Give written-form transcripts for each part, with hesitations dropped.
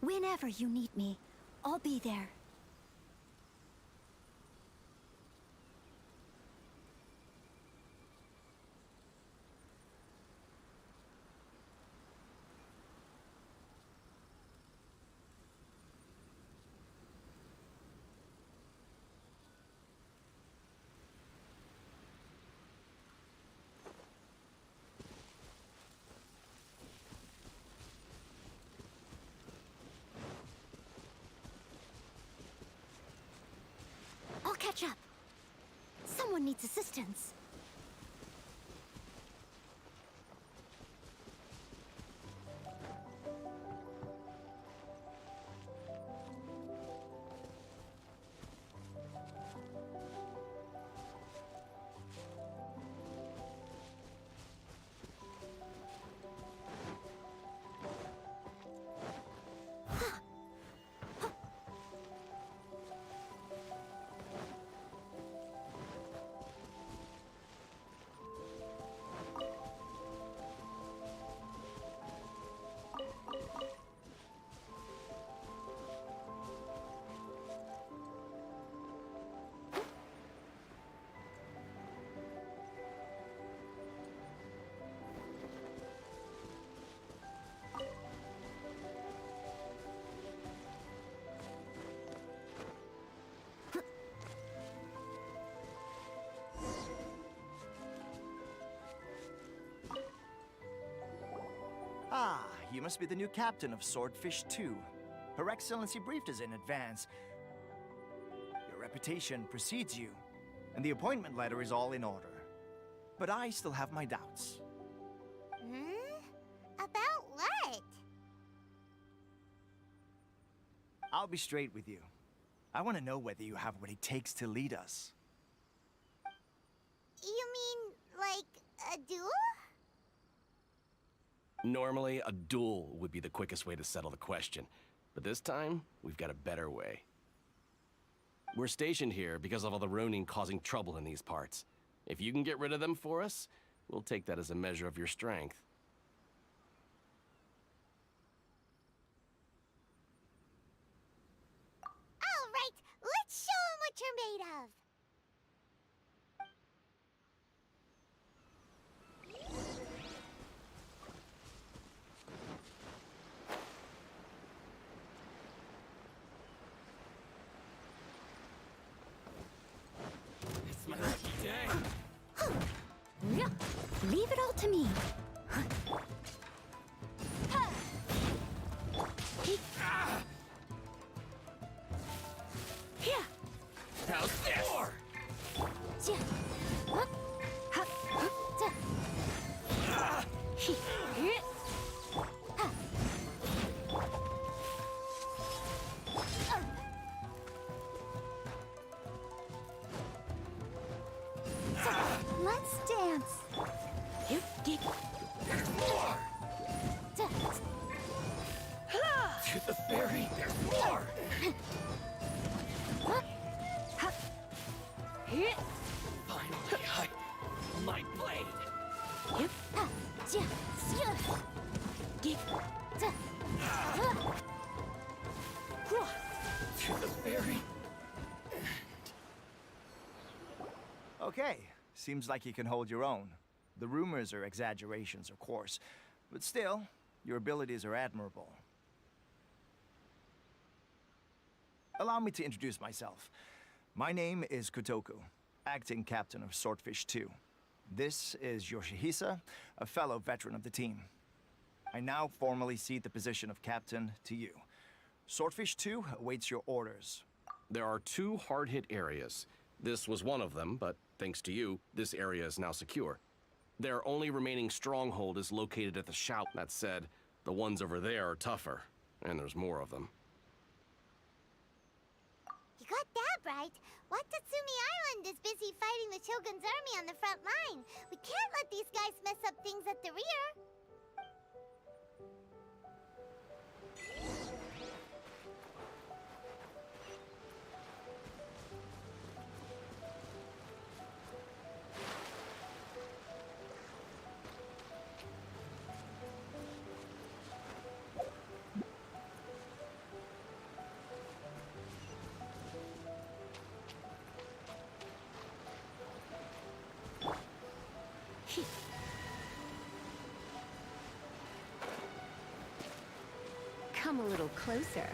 Whenever you need me, I'll be there. I'll catch up. Someone needs assistance. Ah, you must be the new captain of Swordfish 2. Her Excellency briefed us in advance. Your reputation precedes you, and the appointment letter is all in order. But I still have my doubts. About what? I'll be straight with you. I want to know whether you have what it takes to lead us. You mean, like, a duel? Normally, a duel would be the quickest way to settle the question. But this time, we've got a better way. We're stationed here because of all the Ronin causing trouble in these parts. If you can get rid of them for us, we'll take that as a measure of your strength. All right, let's show 'em what you're made of. It's my lucky day. Leave it all to me. Here. How's this? Let's dance. To the ferry, there's more! Finally, my blade! To the ferry. Okay, seems like you can hold your own. The rumors are exaggerations, of course, but still, your abilities are admirable. Allow me to introduce myself. My name is Kotoku, acting captain of Swordfish 2. This is Yoshihisa, a fellow veteran of the team. I now formally cede the position of captain to you. Swordfish 2 awaits your orders. There are 2 hard-hit areas. This was one of them, but thanks to you, this area is now secure. Their only remaining stronghold is located at the Shout. That said, the ones over there are tougher, and there's more of them. You got that right. Watatsumi Island is busy fighting the Shogun's army on the front line. We can't let these guys mess up things at the rear. come a little closer.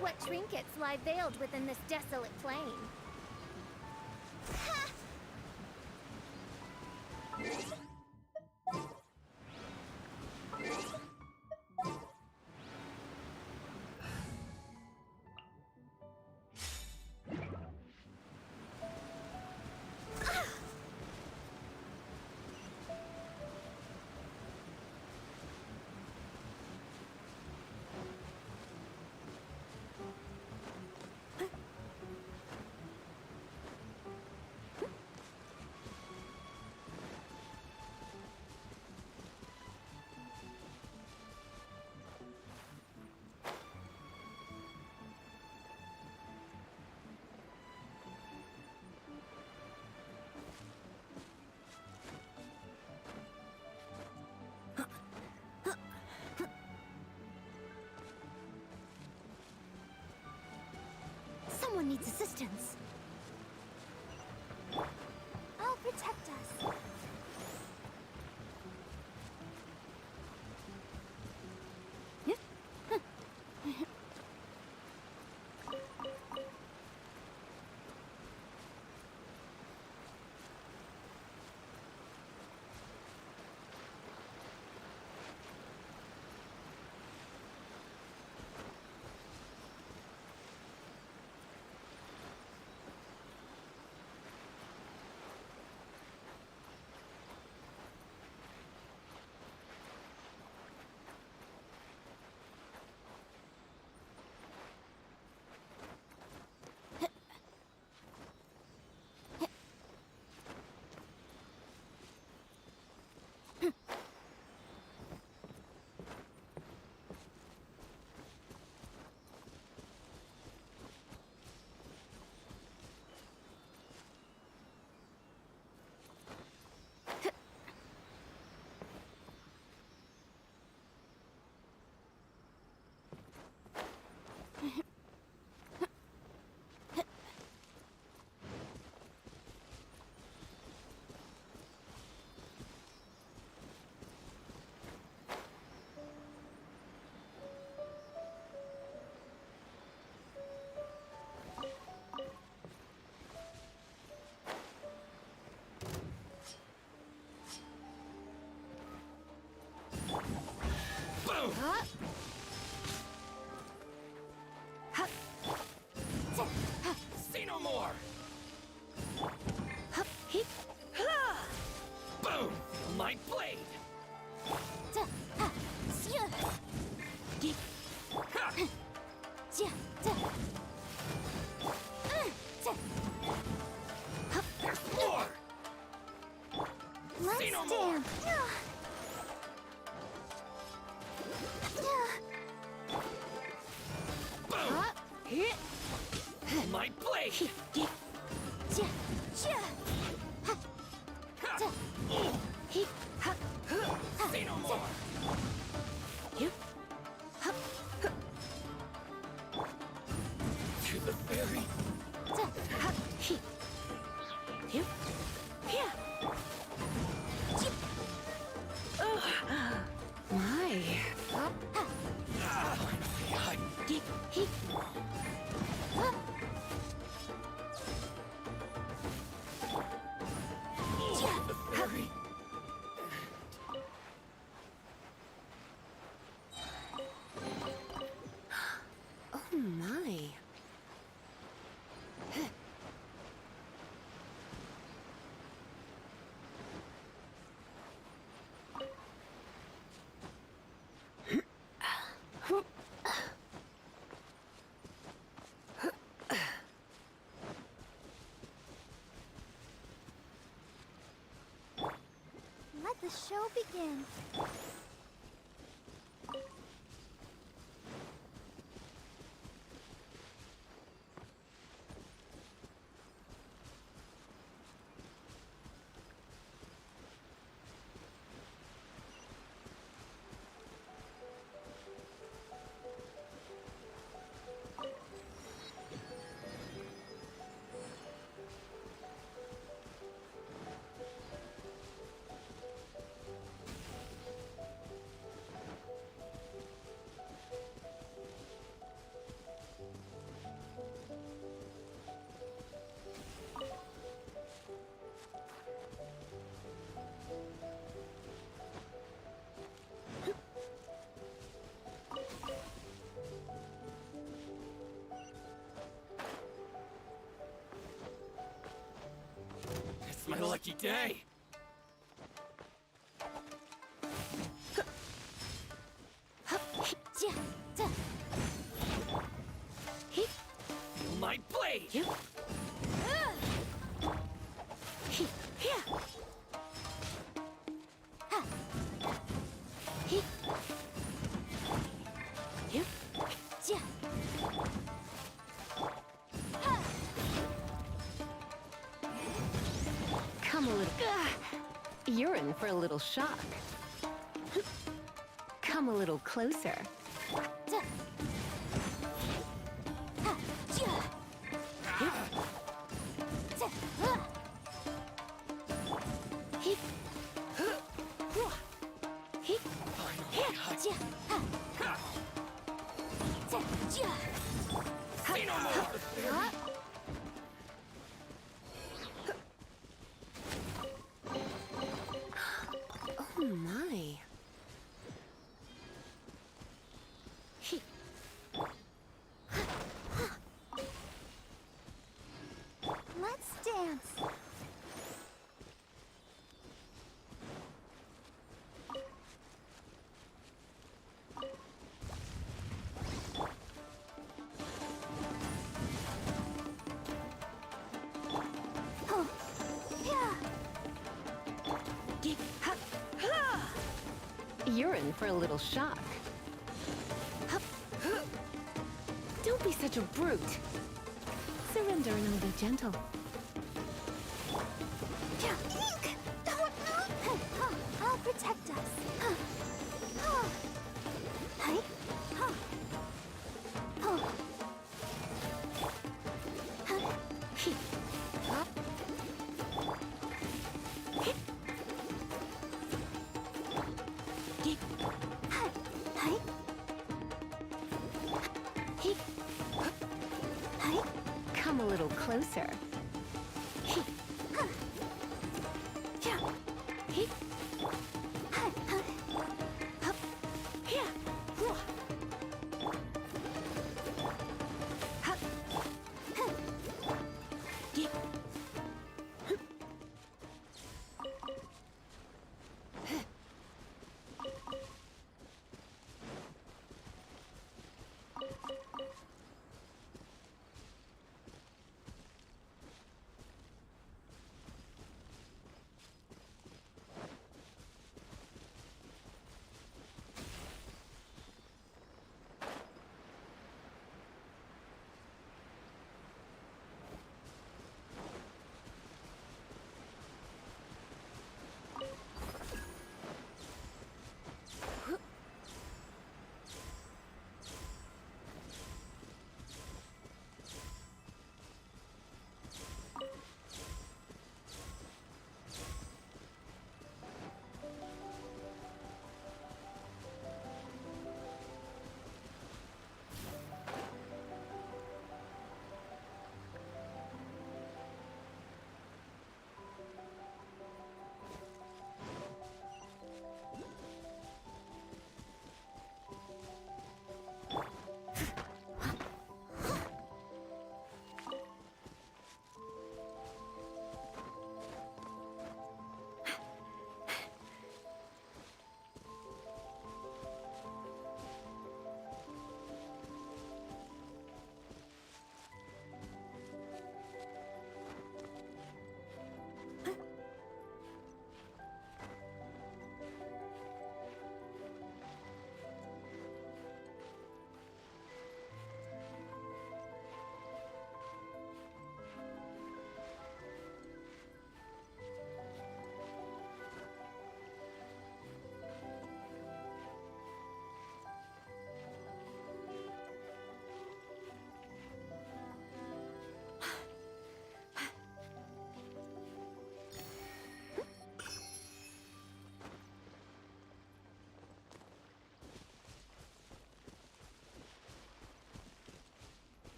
What trinkets lie veiled within this desolate plain? Someone needs assistance. I'll protect us. Say no more! Boom! My blade! There's more! Let's Say no more! dance. Boom! My blade! Say no more! To the ferry! My. To the ferry! Oh my. Let the show begin. It's my lucky day! My blade! Come a little. You're in for a little shock. Come a little closer. Say no more! Oh my. Let's dance. Oh, yeah. You're in for a little shock. Don't be such a brute. Surrender and I'll be gentle. I'll protect us. Hey. Come a little closer.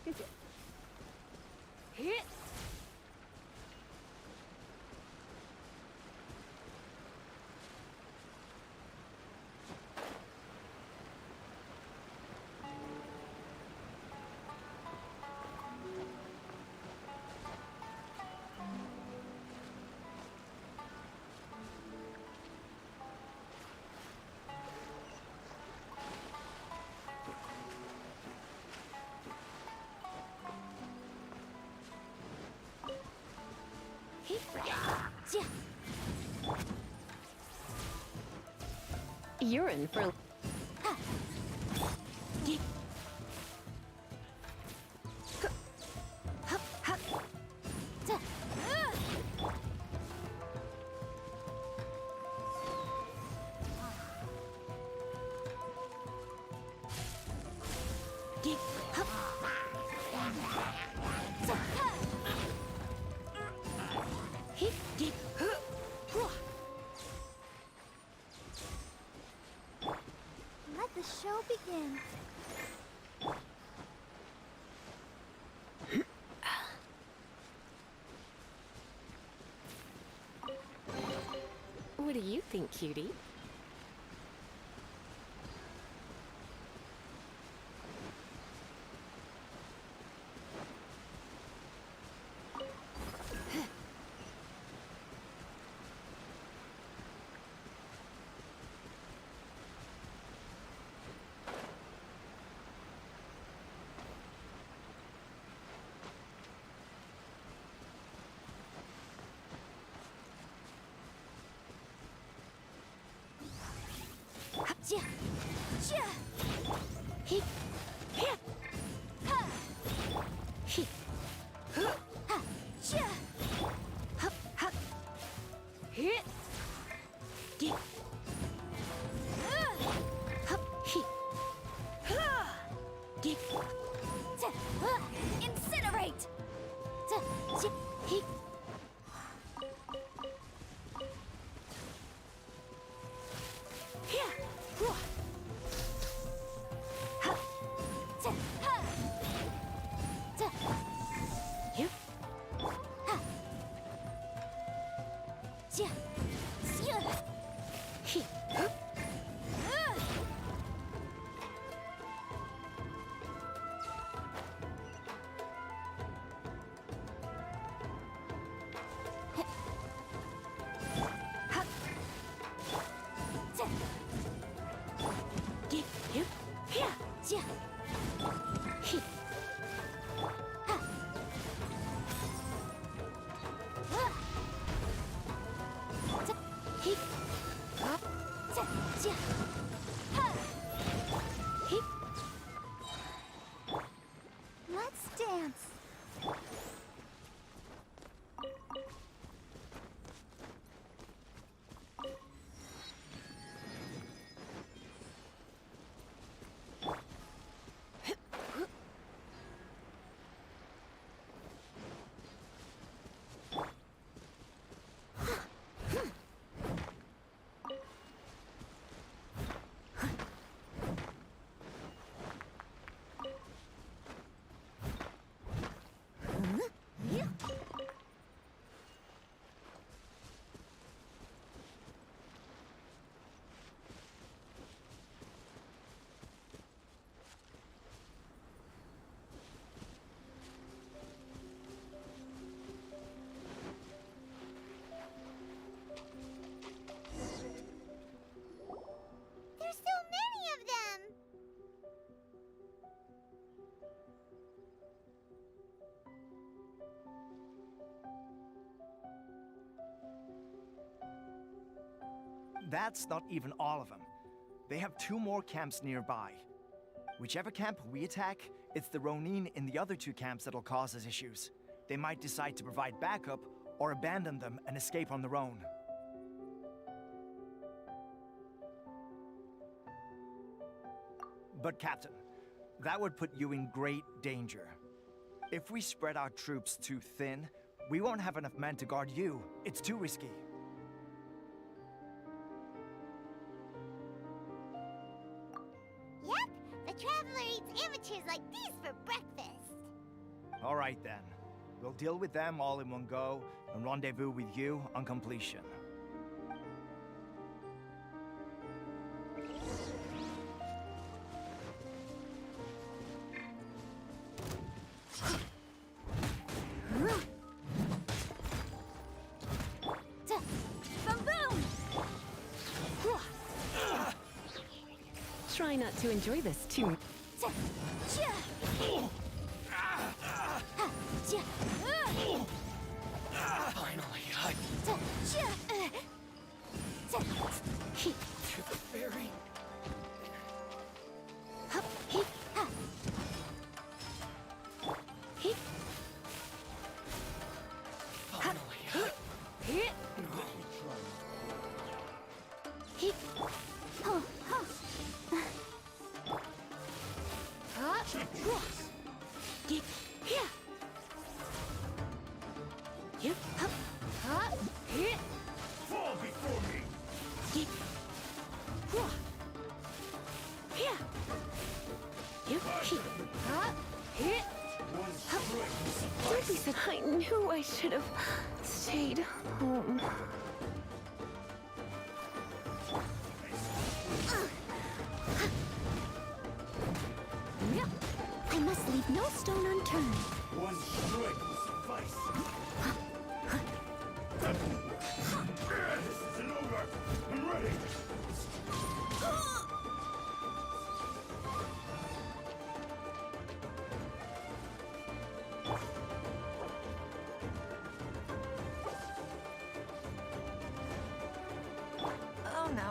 Hit. You're in for. Let the show begin. What do you think, cutie? Incinerate! Let's dance. There's so many of them! That's not even all of them. They have 2 more camps nearby. Whichever camp we attack, it's the Ronin in the other 2 camps that'll cause us issues. They might decide to provide backup or abandon them and escape on their own. But Captain, that would put you in great danger. If we spread our troops too thin, we won't have enough men to guard you. It's too risky. Yep, the Traveler eats amateurs like these for breakfast. All right then. We'll deal with them all in one go and rendezvous with you on completion. Boom boom! Try not to enjoy this too. Finally, to the ferry. Fall before me! Don't be so. I knew I should have stayed home. I must leave no stone unturned. One strike will suffice. This isn't over. I'm ready. Oh no,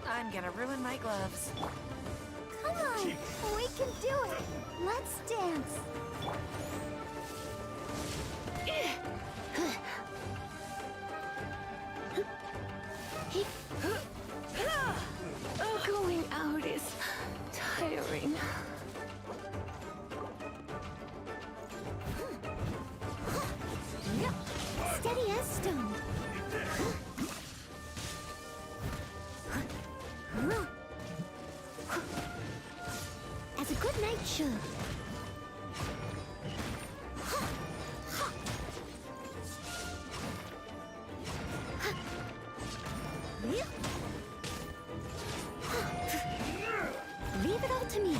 I'm gonna ruin my gloves. Come on, we can do it. Let's dance. Going out is tiring. Steady as stone. As a good knight should. Leave it all to me.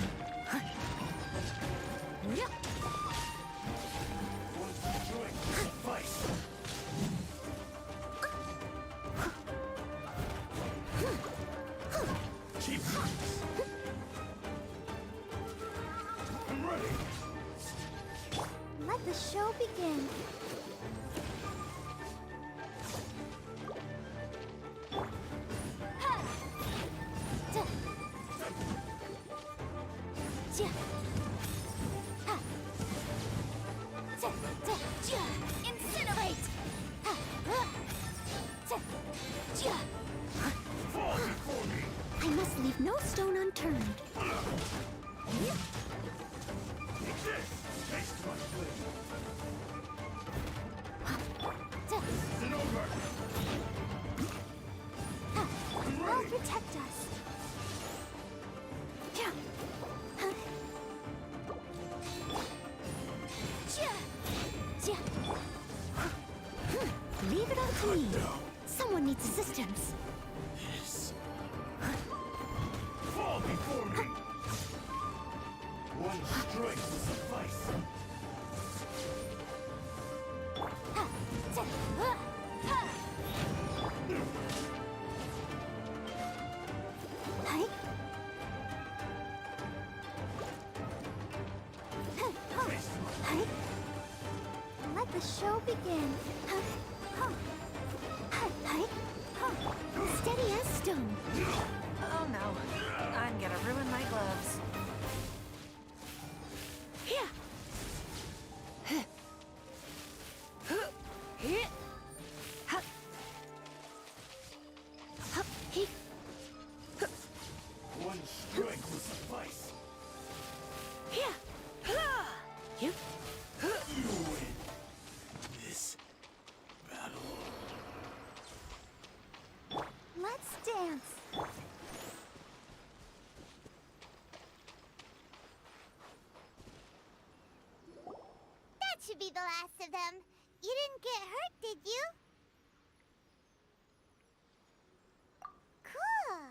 I'm ready. Let the show begin. Incinerate! Fall before me. I must leave no stone unturned. Take this. Taste my blade. This isn't over. I'm I'll ready. protect us. Leave it all to me. Someone needs assistance. Yes. Fall before me. One strike will suffice. Hi. Hi. Let the show begin. Steady as stone. Oh no, I'm gonna ruin my gloves. One strike will suffice. You? You win this battle. Let's dance. the last of them. You didn't get hurt, did you? Cool.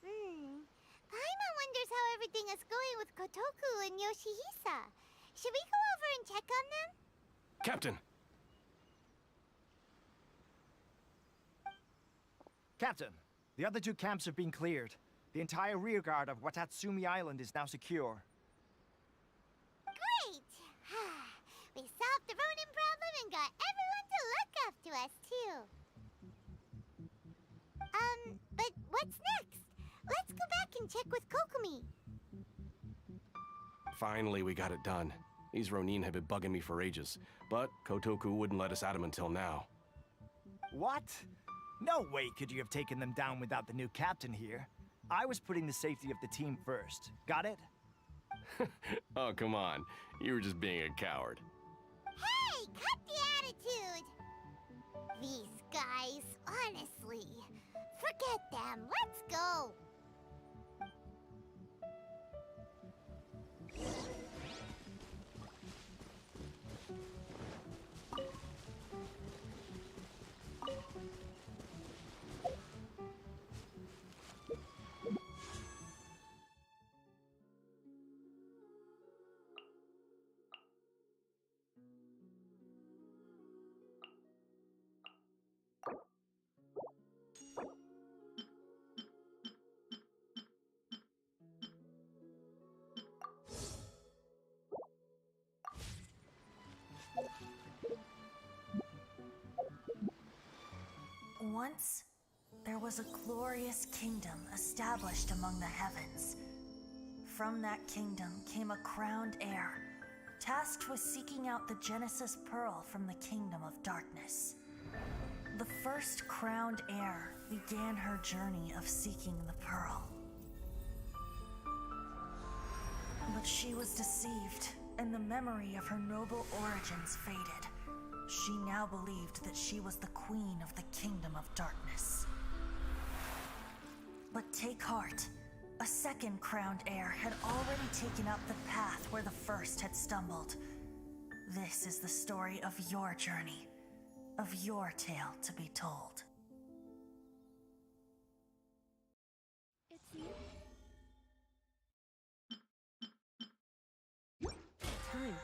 Paimon wonders how everything is going with Kotoku and Yoshihisa. Should we go over and check on them? Captain! Captain, the other two camps have been cleared. The entire rearguard of Watatsumi Island is now secure. Great! We solved the Ronin problem and got everyone to look after us, too. But what's next? Let's go back and check with Kokumi. Finally, we got it done. These Ronin have been bugging me for ages, but Kotoku wouldn't let us at them until now. What? No way could you have taken them down without the new captain here. I was putting the safety of the team first. Got it? Oh, come on. You were just being a coward. Hey, cut the attitude! These guys, honestly. Forget them. Let's go. Once, there was a glorious kingdom established among the heavens. From that kingdom came a crowned heir, tasked with seeking out the Genesis Pearl from the Kingdom of Darkness. The first crowned heir began her journey of seeking the Pearl. But she was deceived, and the memory of her noble origins faded. She now believed that she was the queen of the Kingdom of Darkness. But take heart. A second crowned heir had already taken up the path where the first had stumbled. This is the story of your journey, of your tale to be told. It's you. Time.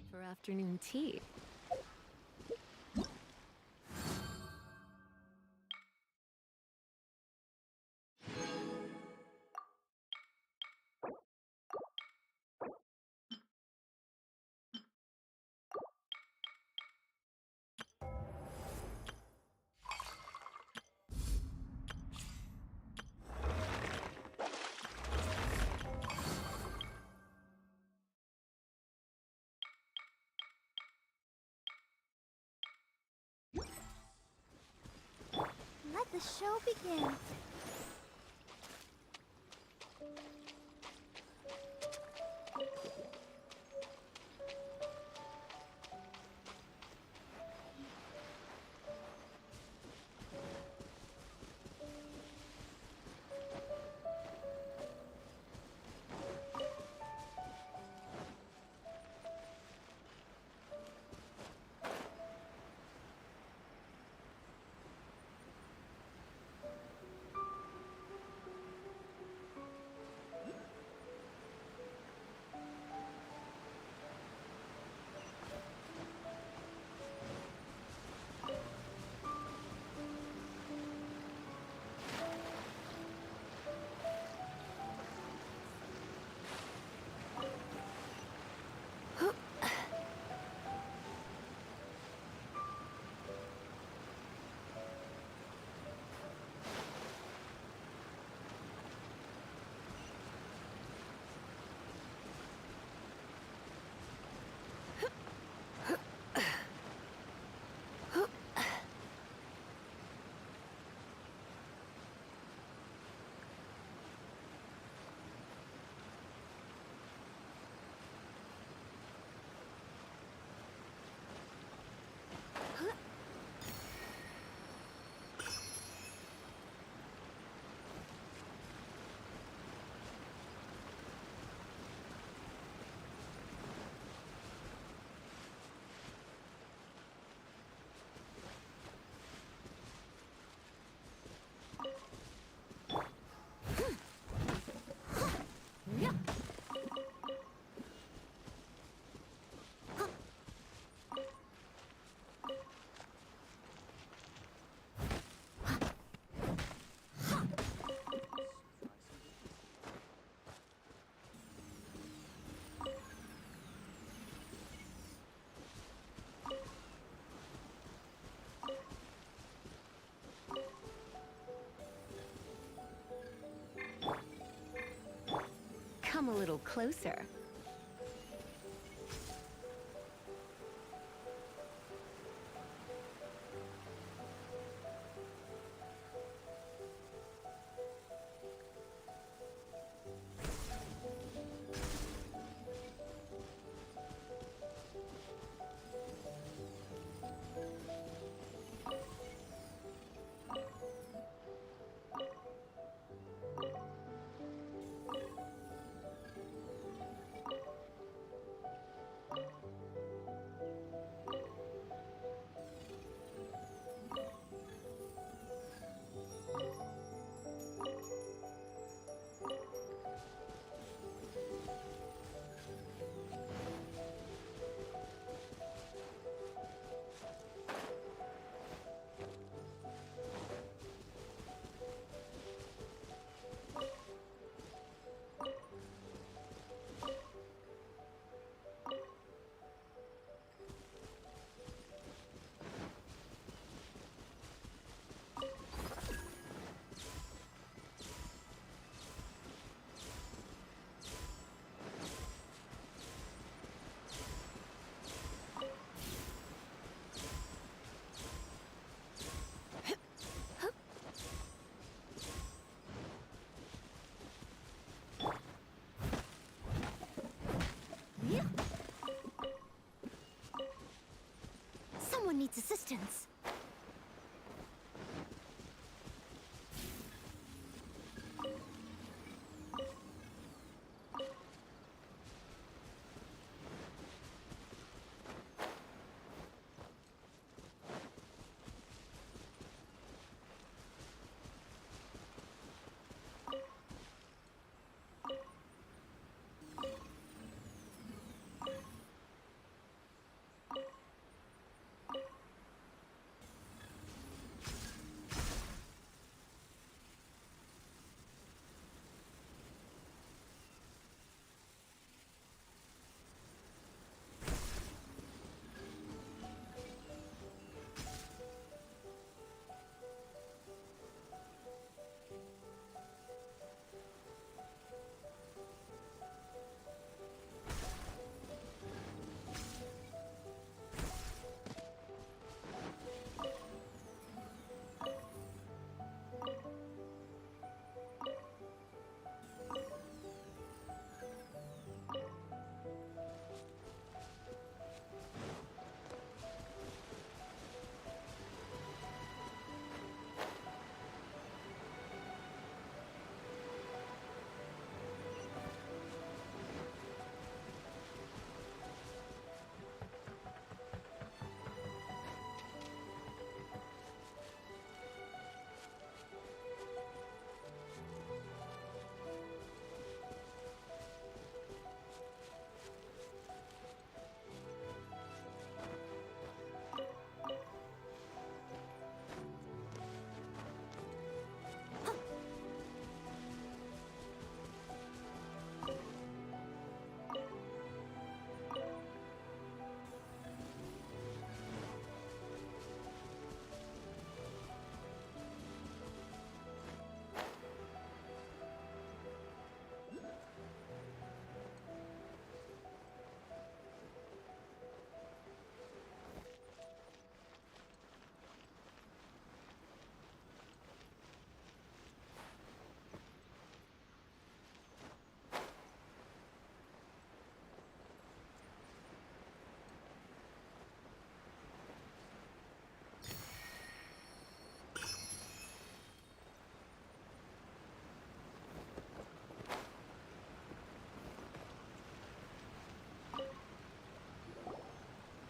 For afternoon tea. Let the show begin. closer. Someone needs assistance.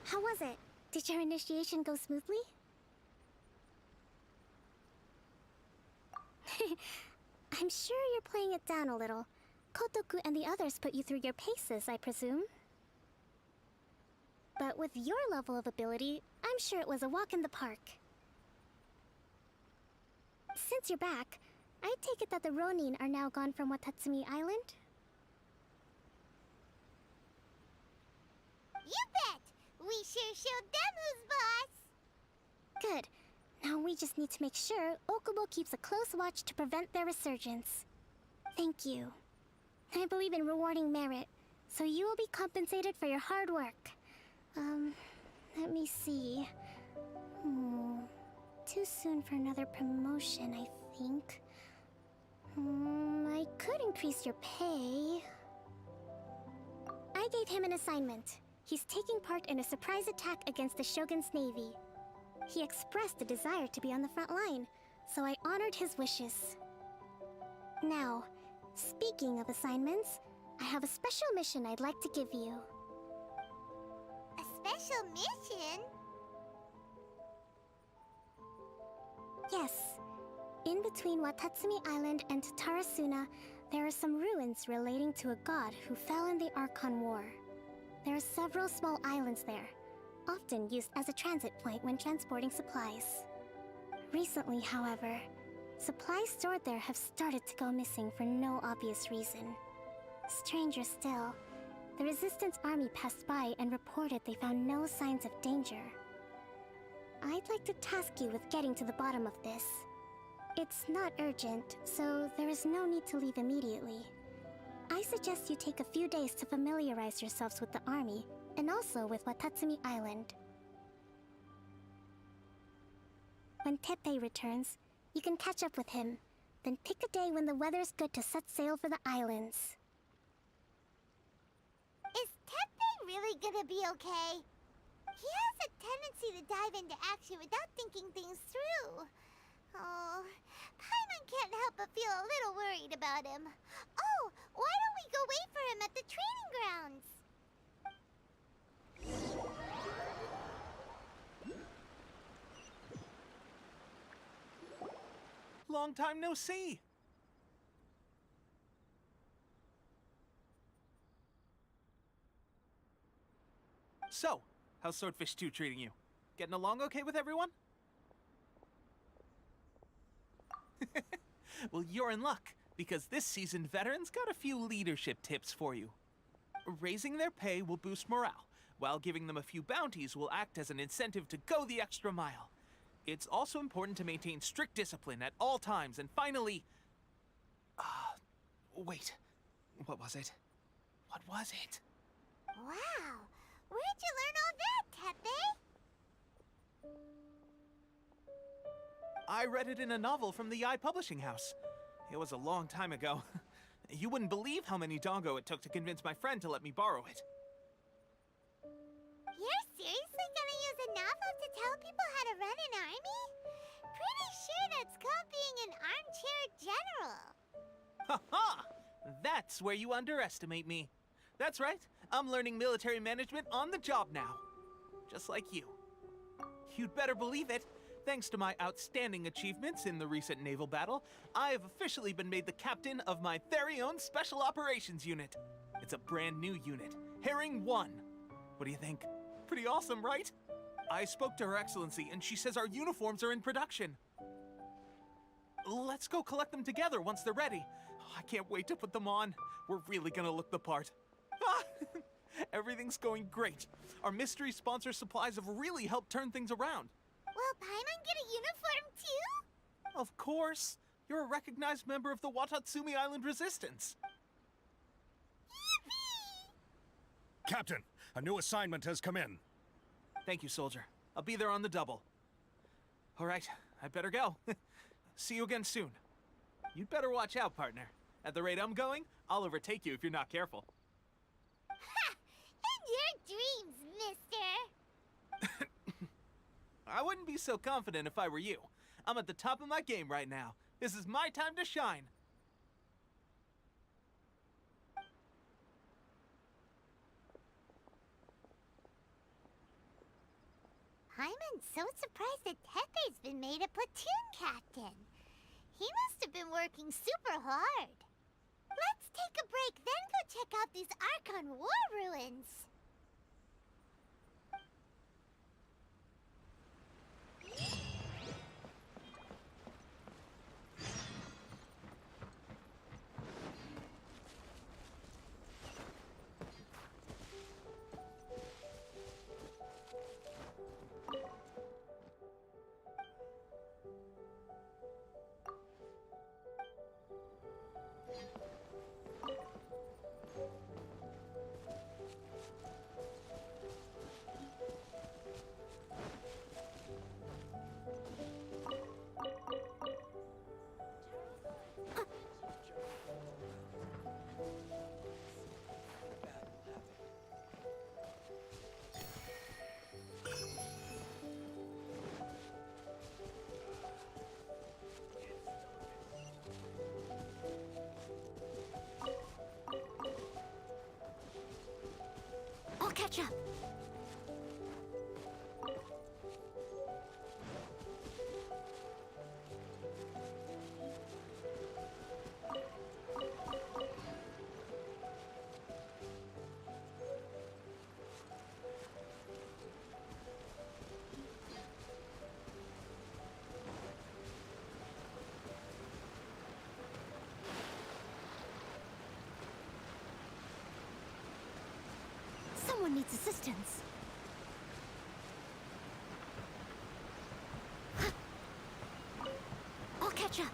How was it? Did your initiation go smoothly? I'm sure you're playing it down a little. Kotoku and the others put you through your paces, I presume. But with your level of ability, I'm sure it was a walk in the park. Since you're back, I take it that the Ronin are now gone from Watatsumi Island? You bet! We sure showed them who's boss! Good. Now we just need to make sure Okubo keeps a close watch to prevent their resurgence. Thank you. I believe in rewarding merit, so you will be compensated for your hard work. Let me see. Too soon for another promotion, I think. I could increase your pay. I gave him an assignment. He's taking part in a surprise attack against the Shogun's navy. He expressed a desire to be on the front line, so I honored his wishes. Now, speaking of assignments, I have a special mission I'd like to give you. A special mission? Yes. In between Watatsumi Island and Tarasuna, there are some ruins relating to a god who fell in the Archon War. There are several small islands there, often used as a transit point when transporting supplies. Recently, however, supplies stored there have started to go missing for no obvious reason. Stranger still, the Resistance army passed by and reported they found no signs of danger. I'd like to task you with getting to the bottom of this. It's not urgent, so there is no need to leave immediately. I suggest you take a few days to familiarize yourselves with the army, and also with Watatsumi Island. When Teppei returns, you can catch up with him, then pick a day when the weather's good to set sail for the islands. Is Teppei really gonna be okay? He has a tendency to dive into action without thinking things through. Oh, Paimon can't help but feel a little worried about him. Oh, why don't we go wait for him at the training grounds? Long time no see. So, how's Swordfish 2 treating you? Getting along okay with everyone? Well, you're in luck, because this seasoned veteran's got a few leadership tips for you. Raising their pay will boost morale, while giving them a few bounties will act as an incentive to go the extra mile. It's also important to maintain strict discipline at all times, and finally... wait. What was it? What was it? Wow, where'd you learn all that, Teppei? I read it in a novel from the Yai Publishing House. It was a long time ago. You wouldn't believe how many dongo it took to convince my friend to let me borrow it. You're seriously gonna use a novel to tell people how to run an army? Pretty sure that's called being an armchair general. Ha ha! That's where you underestimate me. That's right, I'm learning military management on the job now. Just like you. You'd better believe it. Thanks to my outstanding achievements in the recent naval battle, I have officially been made the captain of my very own Special Operations Unit. It's a brand new unit, Herring 1. What do you think? Pretty awesome, right? I spoke to Her Excellency, and she says our uniforms are in production. Let's go collect them together once they're ready. I can't wait to put them on. We're really gonna look the part. Everything's going great. Our mystery sponsor supplies have really helped turn things around. Will Paimon get a uniform too? Of course. You're a recognized member of the Watatsumi Island Resistance. Yippee! Captain, a new assignment has come in. Thank you, soldier. I'll be there on the double. All right, I better go. See you again soon. You'd better watch out, partner. At the rate I'm going, I'll overtake you if you're not careful. Ha! In your dreams, mister! I wouldn't be so confident if I were you. I'm at the top of my game right now. This is my time to shine. Paimon's so surprised that Teppei's been made a platoon captain. He must have been working super hard. Let's take a break, then go check out these Archon War ruins. catch up. Someone needs assistance. I'll catch up.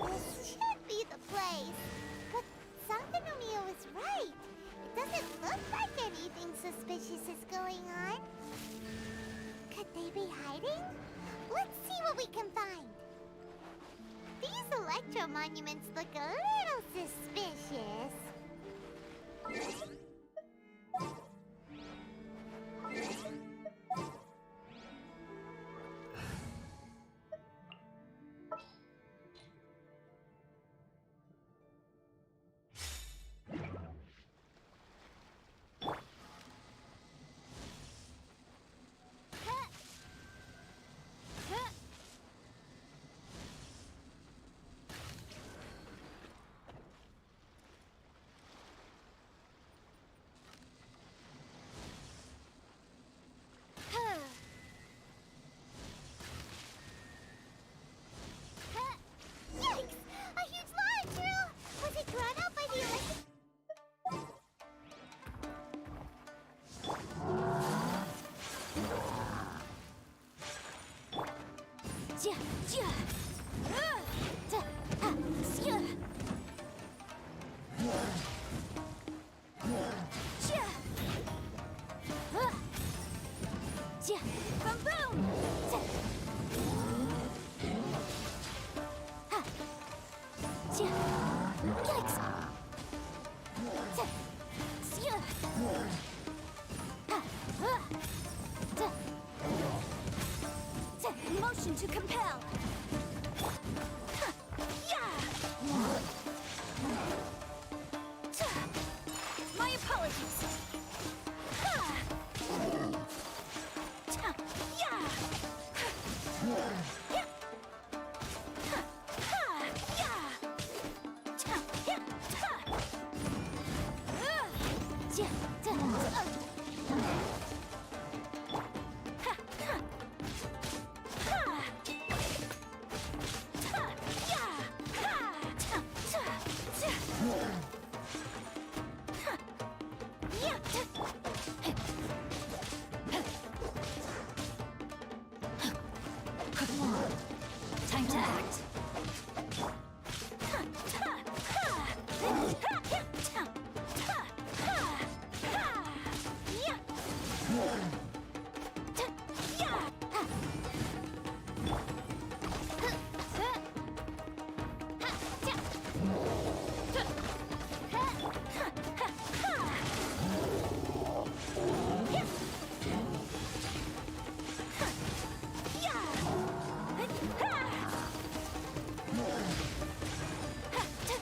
This should be the place. But Sankanomiya was right. It doesn't look like anything suspicious is going on. Could they be hiding? Let's see what we can find. These electro monuments look a little suspicious. Motion to compel. My apologies.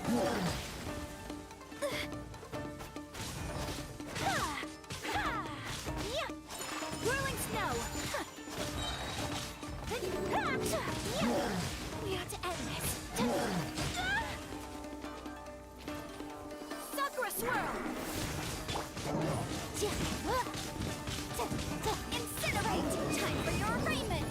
Whirling snow! We have to end this. Sakura swirl! Incinerate! Time for your arraignment!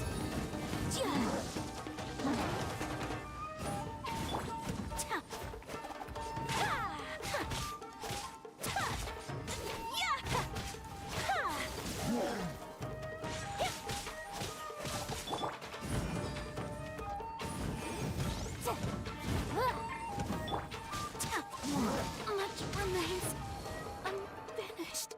Much remains unfinished.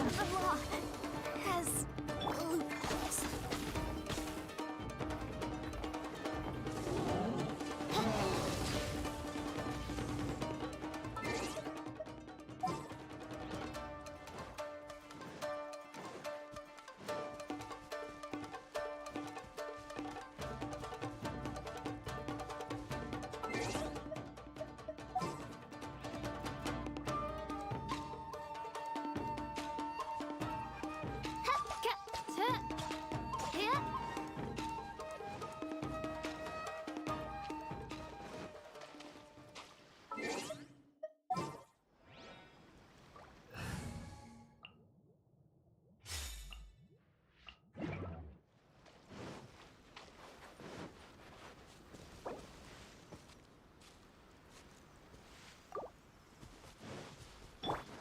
The law has loopholes.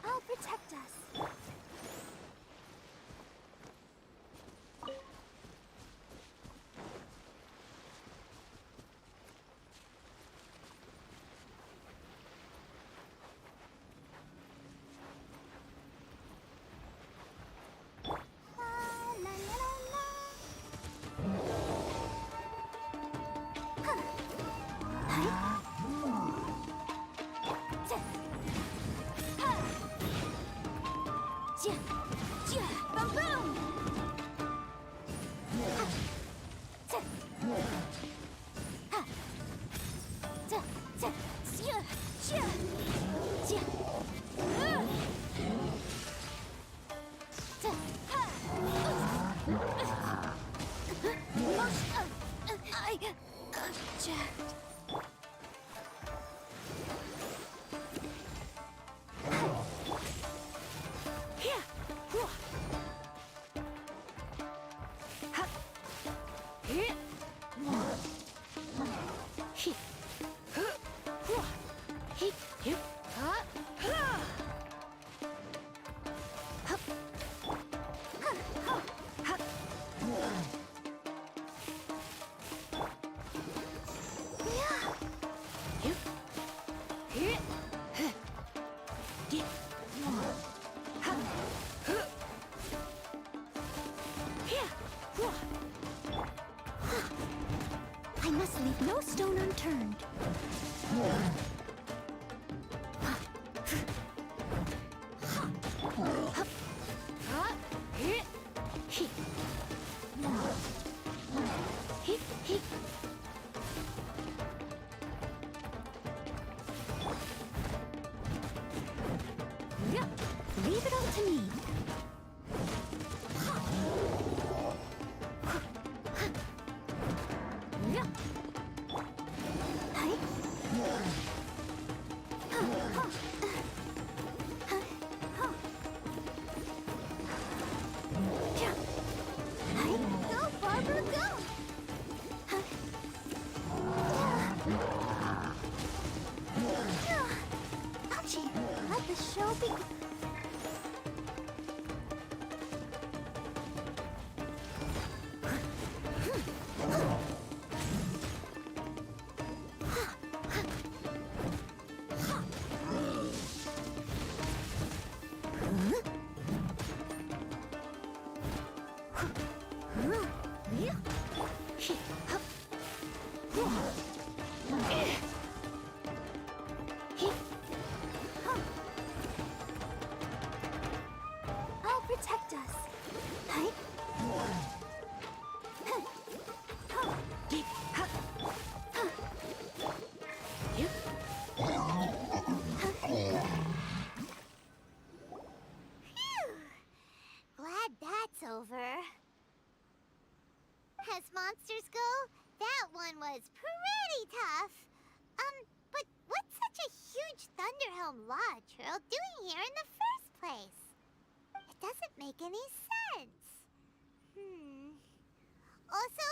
I'll protect us. Boom, boom! I object. I must leave no stone unturned. Leave it all to me. Go, Barbara, go! Ouchie, let the show begin. was pretty tough. But what's such a huge Thunderhelm Lodge Earl doing here in the first place? It doesn't make any sense. Also,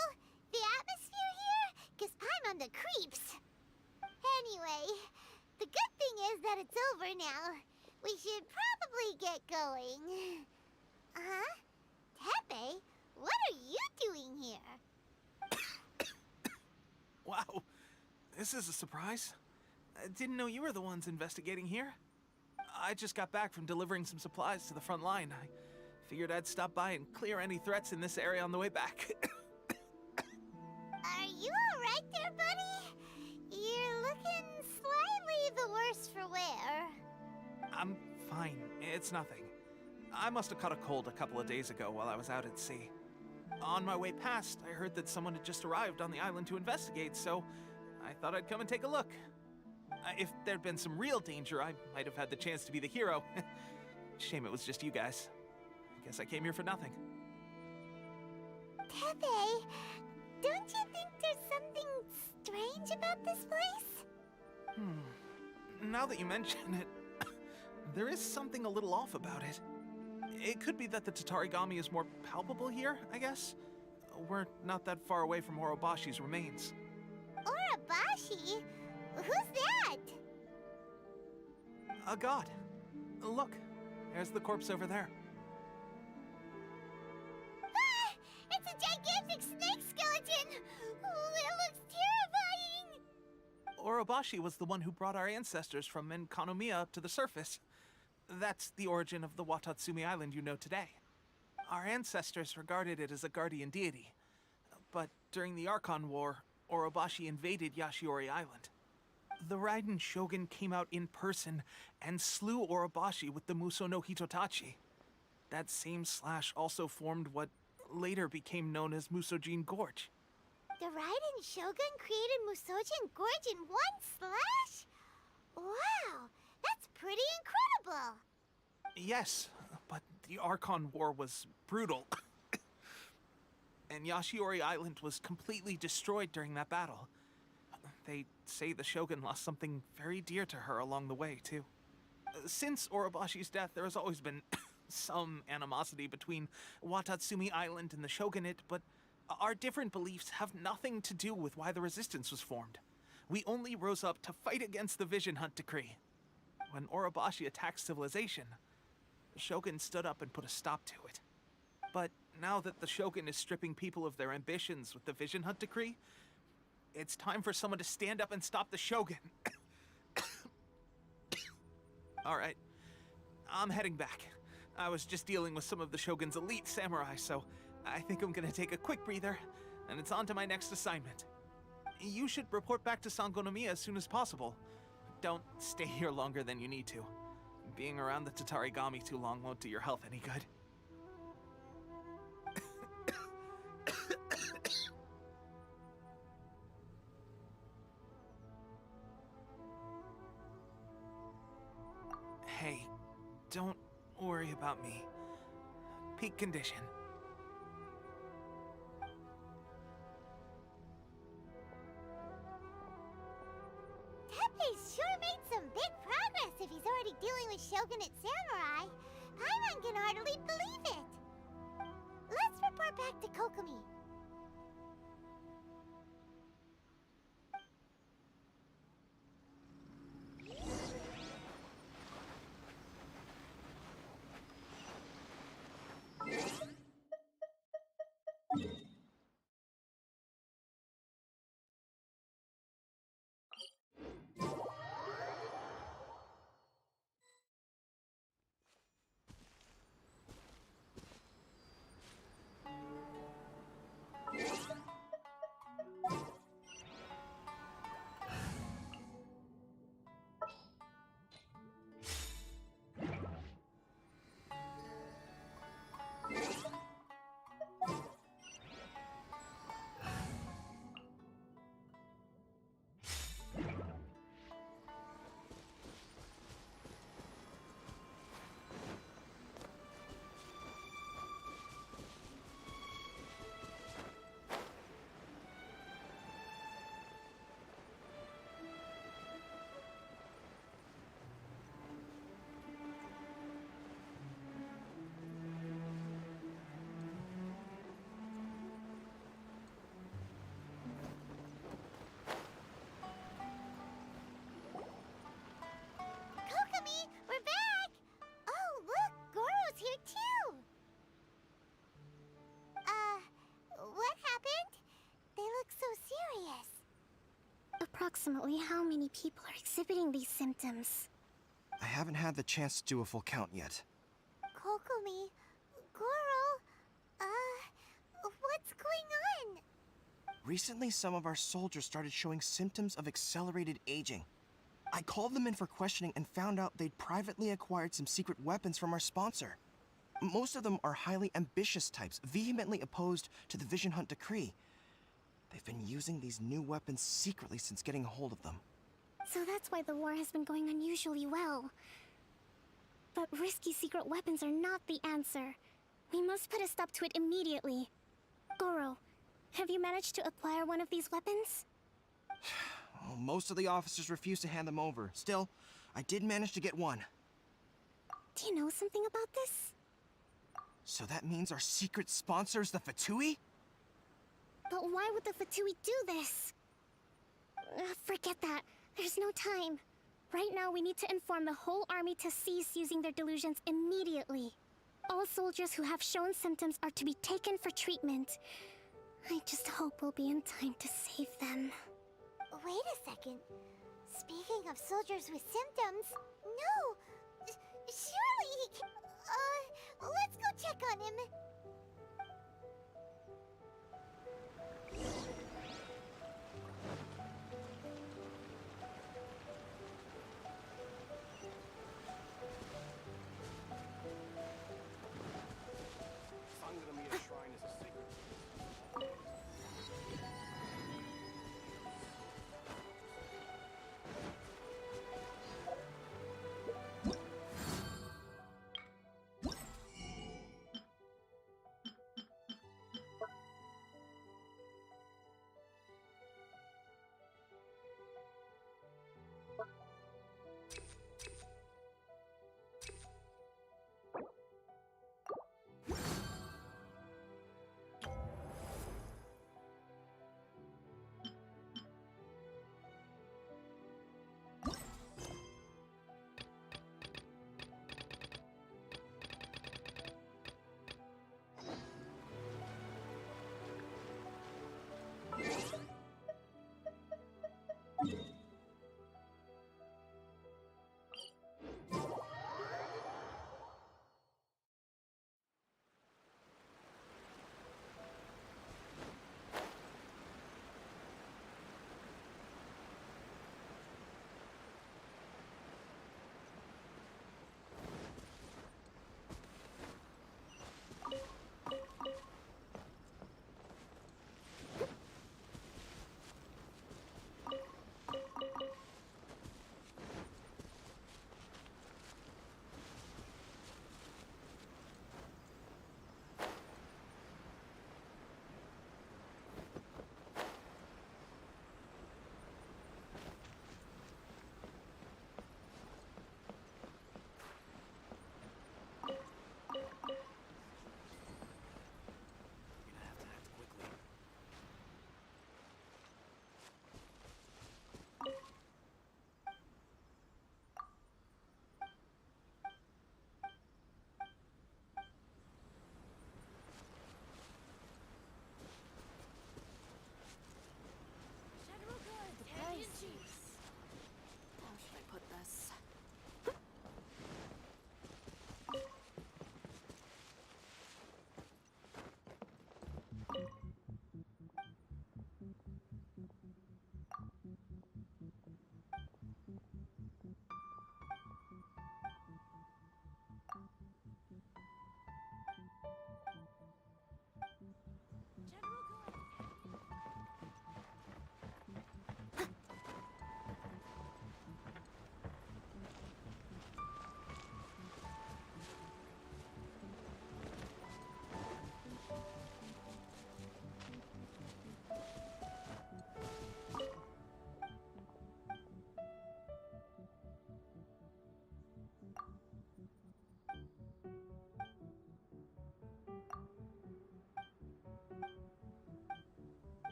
the atmosphere here gives Paimon the creeps. Anyway, the good thing is that it's over now. We should probably get going. Tepe, what are you doing here? Wow, this is a surprise. I didn't know you were the ones investigating here. I just got back from delivering some supplies to the front line. I figured I'd stop by and clear any threats in this area on the way back. Are you alright there, buddy? You're looking slightly the worse for wear. I'm fine. It's nothing. I must have caught a cold a couple of days ago while I was out at sea. On my way past, I heard that someone had just arrived on the island to investigate, so I thought I'd come and take a look. If there'd been some real danger, I might have had the chance to be the hero. Shame it was just you guys. I guess I came here for nothing. Tepe, don't you think there's something strange about this place? Now that you mention it, there is something a little off about it. It could be that the Tatarigami is more palpable here, I guess. We're not that far away from Orobashi's remains. Orobashi? Who's that? A god. Look, there's the corpse over there. Ah! It's a gigantic snake skeleton! Oh, it looks terrifying! Orobashi was the one who brought our ancestors from Enkanomiya up to the surface. That's the origin of the Watatsumi Island you know today. Our ancestors regarded it as a guardian deity. But during the Archon War, Orobashi invaded Yashiori Island. The Raiden Shogun came out in person and slew Orobashi with the Muso no Hitotachi. That same slash also formed what later became known as Musojin Gorge. The Raiden Shogun created Musojin Gorge in one slash? Wow, that's pretty incredible! Yes, but the Archon War was brutal. And Yashiori Island was completely destroyed during that battle. They say the Shogun lost something very dear to her along the way, too. Since Orobashi's death, there has always been some animosity between Watatsumi Island and the Shogunate, but our different beliefs have nothing to do with why the resistance was formed. We only rose up to fight against the Vision Hunt Decree. When Orobashi attacked civilization, the Shogun stood up and put a stop to it. But now that the Shogun is stripping people of their ambitions with the Vision Hunt Decree, it's time for someone to stand up and stop the Shogun. All right, I'm heading back. I was just dealing with some of the Shogun's elite samurai, so I think I'm gonna take a quick breather, and it's on to my next assignment. You should report back to Sangonomiya as soon as possible. Don't stay here longer than you need to. Being around the Tatarigami too long won't do your health any good. Hey, don't worry about me. Peak condition. Tepe's sure made some big progress if he's already dealing with Shogunate samurai. Paimon can hardly believe it. Let's report back to Kokomi. approximately how many people are exhibiting these symptoms? I haven't had the chance to do a full count yet. Kokomi, Goro, what's going on? Recently, some of our soldiers started showing symptoms of accelerated aging. I called them in for questioning and found out they'd privately acquired some secret weapons from our sponsor. Most of them are highly ambitious types, vehemently opposed to the Vision Hunt decree. They've been using these new weapons secretly since getting a hold of them. So that's why the war has been going unusually well. But risky secret weapons are not the answer. We must put a stop to it immediately. Goro, have you managed to acquire one of these weapons? Well, most of the officers refuse to hand them over. Still, I did manage to get one. Do you know something about this? So that means our secret sponsor is the Fatui? But why would the Fatui do this? Forget that. There's no time. Right now, we need to inform the whole army to cease using their delusions immediately. All soldiers who have shown symptoms are to be taken for treatment. I just hope we'll be in time to save them. Wait a second. Speaking of soldiers with symptoms, no! Surely he can... let's go check on him. Sangramira Shrine is a sacred... How should I put this?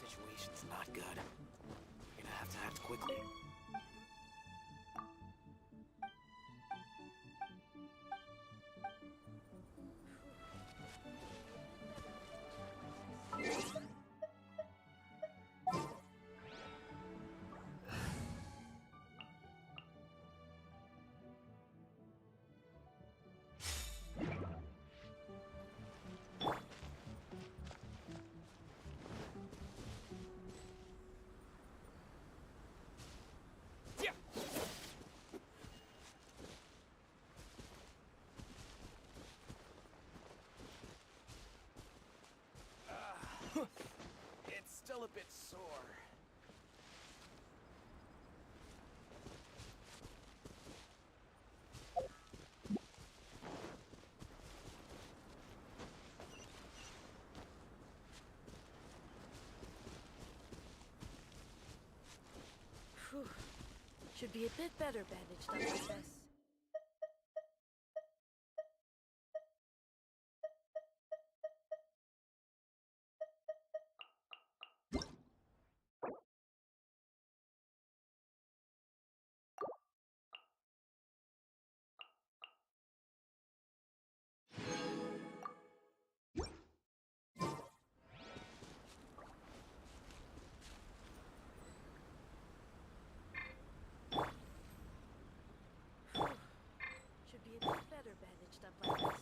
Situation's not good. We're gonna have to act quickly. bit sore. Whew. Should be a bit better bandaged up like this. Should be a bit better bandaged up like this.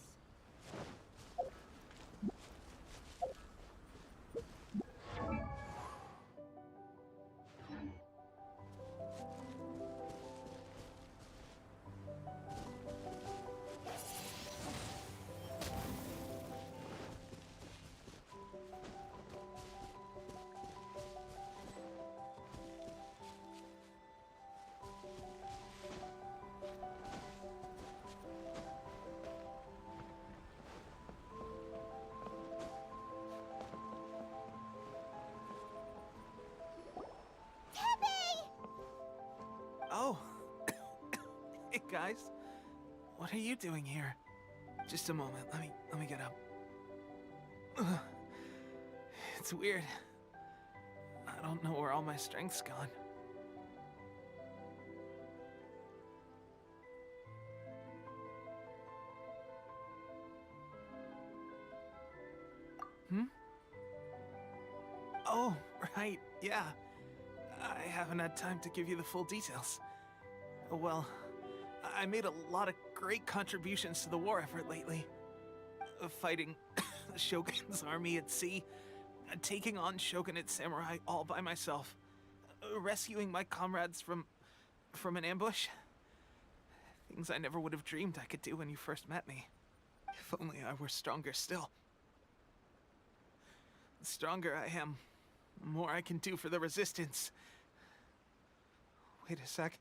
Oh. Hey, guys. What are you doing here? Just a moment. Let me get up. Ugh. It's weird. I don't know where all my strength's gone. Hmm? Oh, right. Yeah. I haven't had time to give you the full details. Well, I made a lot of great contributions to the war effort lately. Fighting the Shogun's army at sea, taking on Shogunate samurai all by myself, rescuing my comrades from an ambush. Things I never would have dreamed I could do when you first met me. If only I were stronger still. The stronger I am, the more I can do for the Resistance. Wait a sec.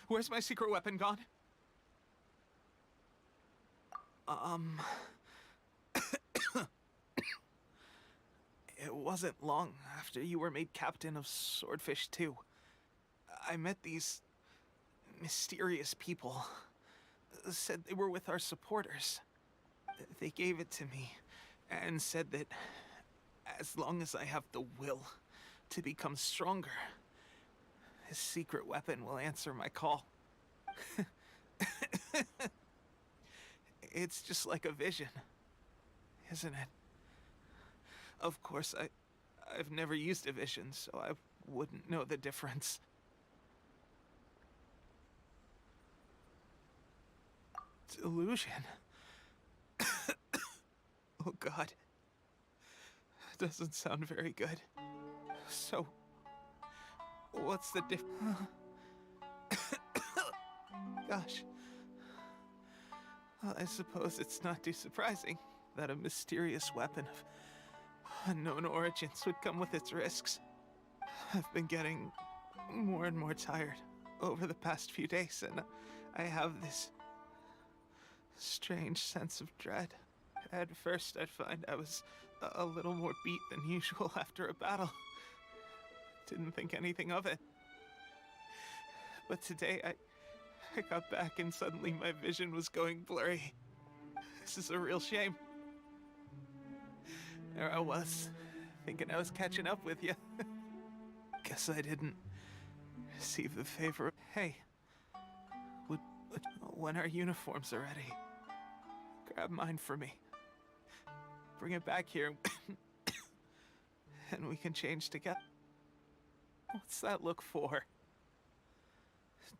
Where's my secret weapon gone? It wasn't long after you were made captain of Swordfish 2. I met these mysterious people. Said they were with our supporters. They gave it to me and said that as long as I have the will to become stronger, his secret weapon will answer my call. It's just like a vision, isn't it? Of course, I've never used a vision, so I wouldn't know the difference. Delusion? Oh God. Doesn't sound very good. So, what's the Gosh. Well, I suppose it's not too surprising that a mysterious weapon of unknown origins would come with its risks. I've been getting more and more tired over the past few days, and I have this strange sense of dread. At first, I'd find I was a little more beat than usual after a battle. Didn't think anything of it. But today, I got back and suddenly my vision was going blurry. This is a real shame. There I was, thinking I was catching up with you. Guess I didn't receive the favor. Hey, when our uniforms are ready, grab mine for me. Bring it back here, and we can change together. What's that look for?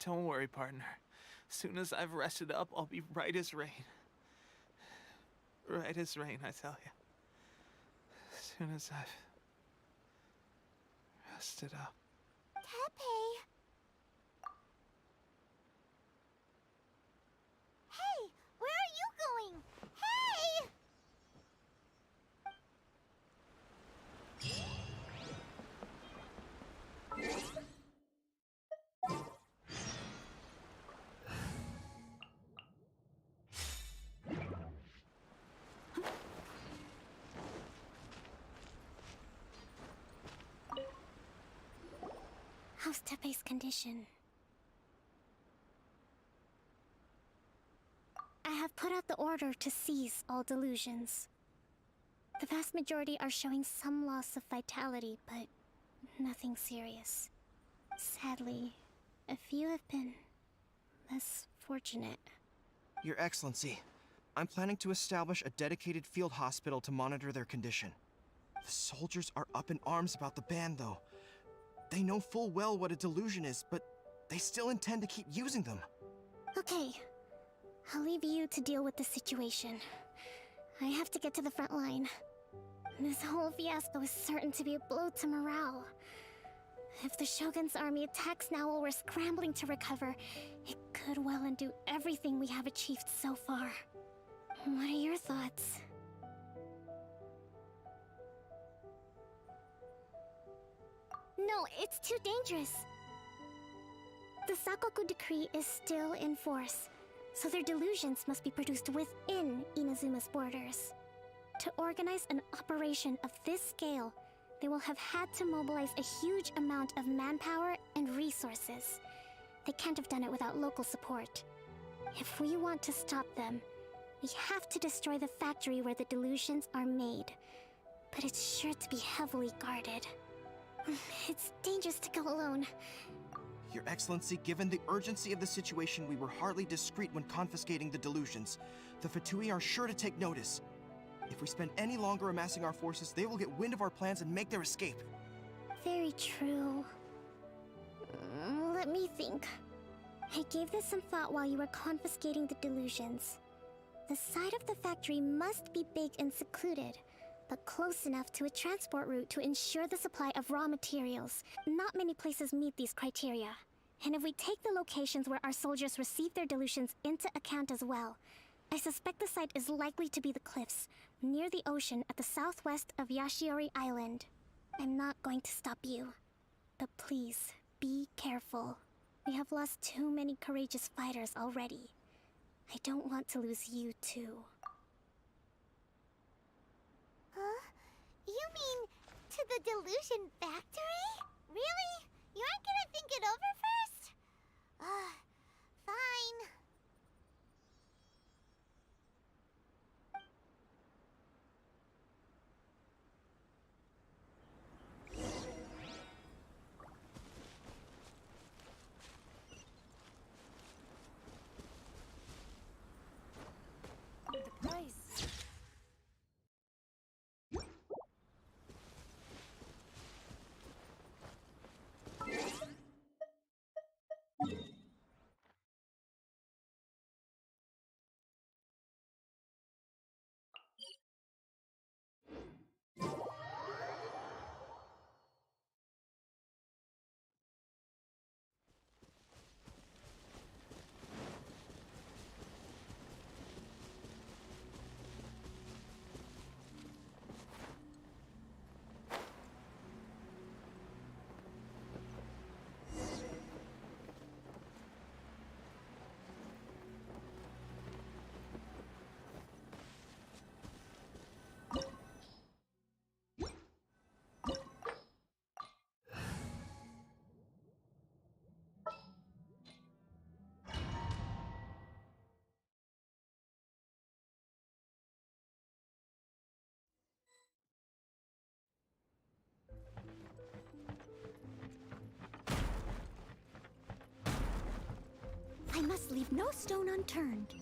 Don't worry, partner. Soon as I've rested up, I'll be right as rain. Right as rain, I tell you. Soon as I've rested up. Tepe! Hey! Where are you going? Hey! How's Tepe's condition? I have put out the order to seize all delusions. The vast majority are showing some loss of vitality, but nothing serious. Sadly, a few have been less fortunate. Your Excellency, I'm planning to establish a dedicated field hospital to monitor their condition. The soldiers are up in arms about the ban, though. They know full well what a delusion is, but they still intend to keep using them. Okay, I'll leave you to deal with the situation. I have to get to the front line. This whole fiasco is certain to be a blow to morale. If the Shogun's army attacks now while we're scrambling to recover, it could well undo everything we have achieved so far. What are your thoughts? No, it's too dangerous. The Sakoku decree is still in force, so their delusions must be produced within Inazuma's borders. To organize an operation of this scale, they will have had to mobilize a huge amount of manpower and resources. They can't have done it without local support. If we want to stop them, we have to destroy the factory where the delusions are made. But it's sure to be heavily guarded. It's dangerous to go alone. Your Excellency, given the urgency of the situation, we were hardly discreet when confiscating the delusions. The Fatui are sure to take notice. If we spend any longer amassing our forces, they will get wind of our plans and make their escape. Very true. Let me think. I gave this some thought while you were confiscating the delusions. The side of the factory must be big and secluded, but close enough to a transport route to ensure the supply of raw materials. Not many places meet these criteria. And if we take the locations where our soldiers receive their delusions into account as well, I suspect the site is likely to be the cliffs, near the ocean at the southwest of Yashiori Island. I'm not going to stop you, but please, be careful. We have lost too many courageous fighters already. I don't want to lose you too. Huh? You mean to the delusion factory? Really? You aren't gonna think it over first? Fine. The price. I must leave no stone unturned.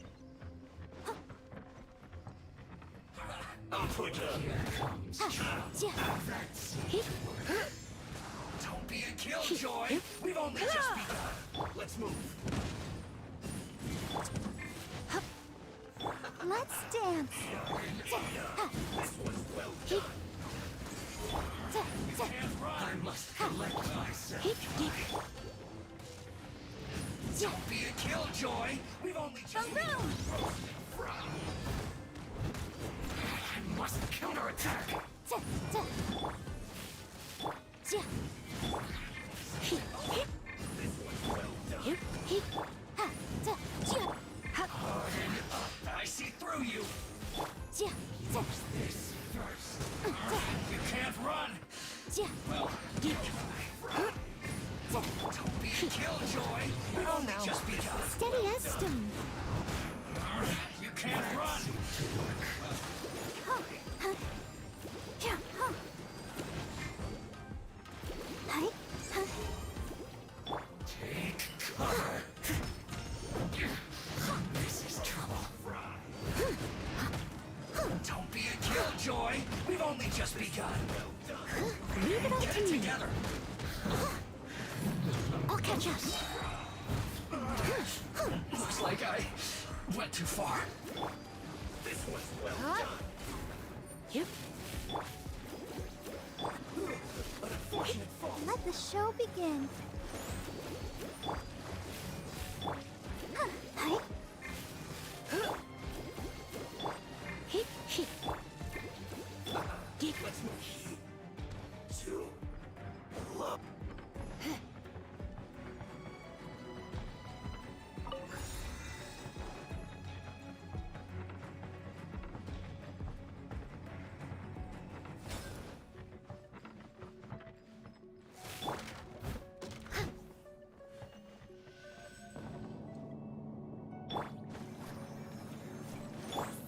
Don't be a killjoy! We've only just begun! Let's move! Let's dance. I must collect myself. Don't be a killjoy! We've only just begun! I must counterattack! Harden up! I see through you! Use this first. You can't run! Well, you try. just begun. Leave it up Get to it me. together. I'll catch up. Looks like I went too far. This was well done. Yep. An unfortunate fall. Let the show begin. Hi. Hip, hip. Let's move. To love.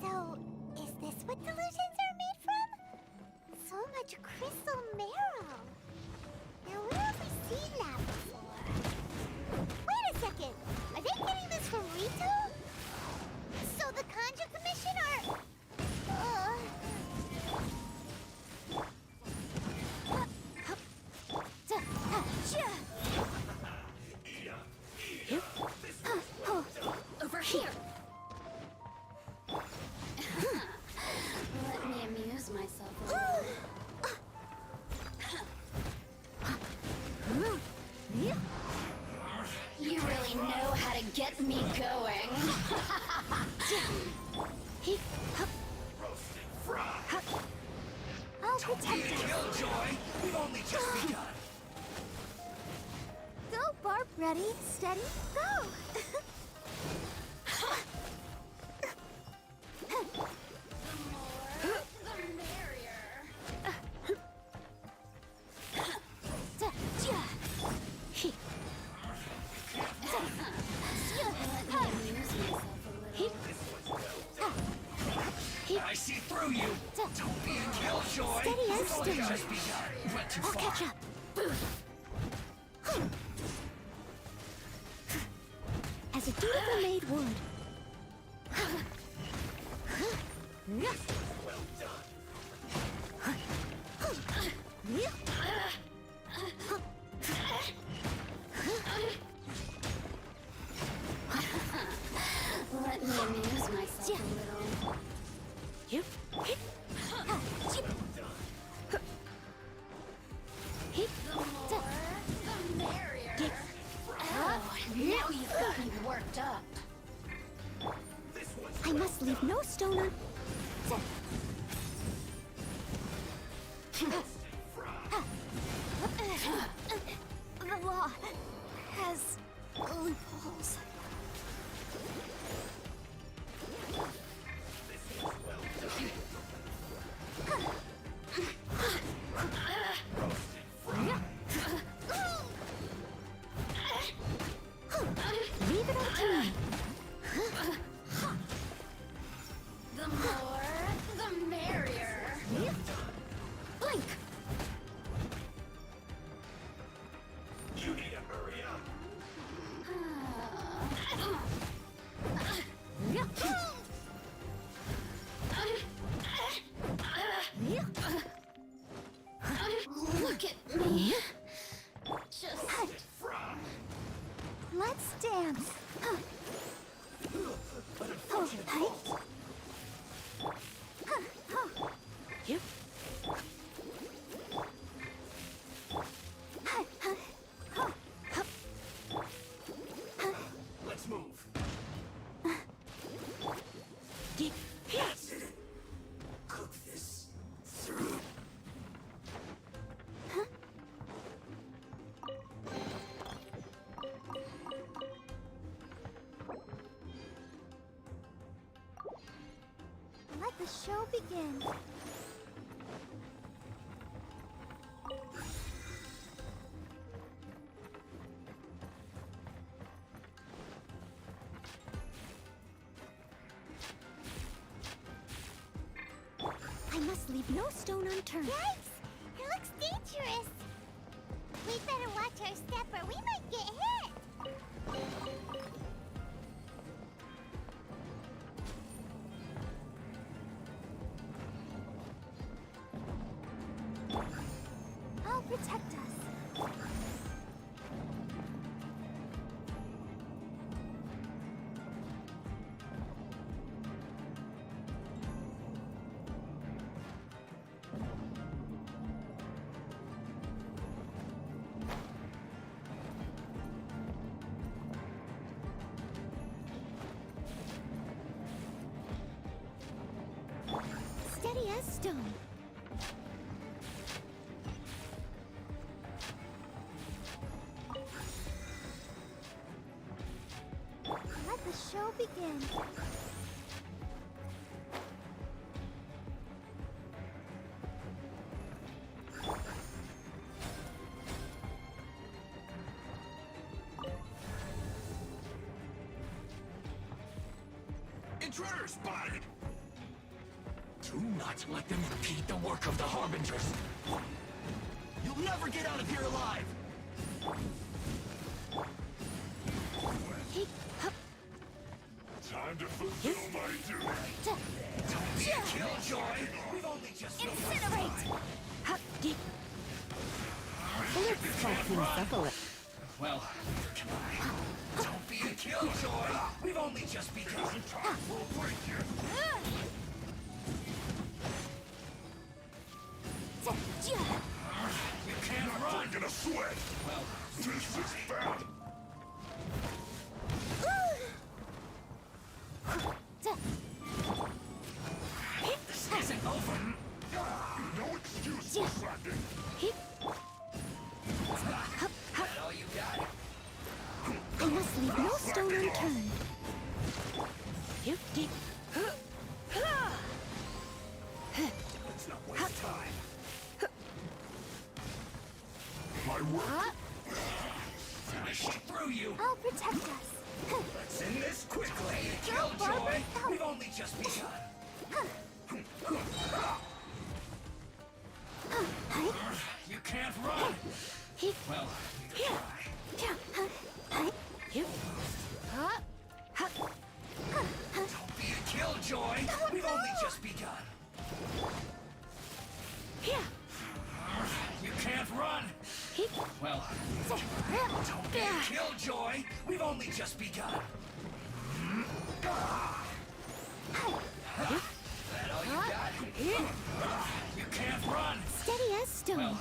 So, is this what delusions are made from? So much crystal marrow. Now, where have we seen that before? Wait a second. Are they getting this from Rito? So the Conjure Commission are... Over here. Let me amuse myself a little. You really know how to get me going. Roasted fry. I'll protect us. Killjoy. We've only just begun. Go, Barb. Ready, steady, go! I see through you. Don't be a killjoy. Steady and We've only steady. just begun. Went too I'll far. catch up. As a dutiful maid would. Well done. Let me amuse myself a little. Yep. The merrier. Oh, now you've got me worked up. I must leave no stone un... The law has loopholes. Leave it up to me. The more, the merrier. Blink. You need to hurry up. Look at me. Just Let's dance. Hold tight. Yep. Let's move. Yep. That's it. Cook this through. Let the show begin. I must leave no stone unturned. Yikes! It looks dangerous. We'd better watch our step or we might get hit. Steady as stone. Let the show begin. Intruder spotted! Do not let them impede the work of the Harbingers. You'll never get out of here alive! Time to fulfill my duty. Don't be a killjoy! We've only just Incinerate! Let's try things up a little. Well, can I? Don't be a killjoy! We've only just begun. We'll break you. You can't run! Breaking a sweat! Well, this is bad! This isn't over! No excuse for slacking! That all you got? I must leave no stone unturned. Let's not waste time. My work finished through you. I'll protect us. Let's end this quickly. Killjoy, we've only just begun. You can't run. Well, you try. Don't be a killjoy. We've only just begun. You can't run. Well, don't be a killjoy. We've only just begun. That all you got? You can't run. Steady as stone. Well,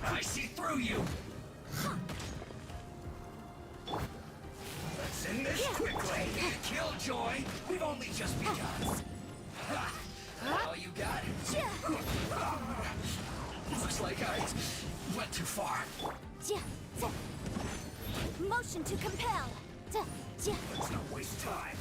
I see through you. Let's end this quickly. Killjoy, we've only just begun. That all you got? Looks like I went too far. Motion to compel. Let's not waste time.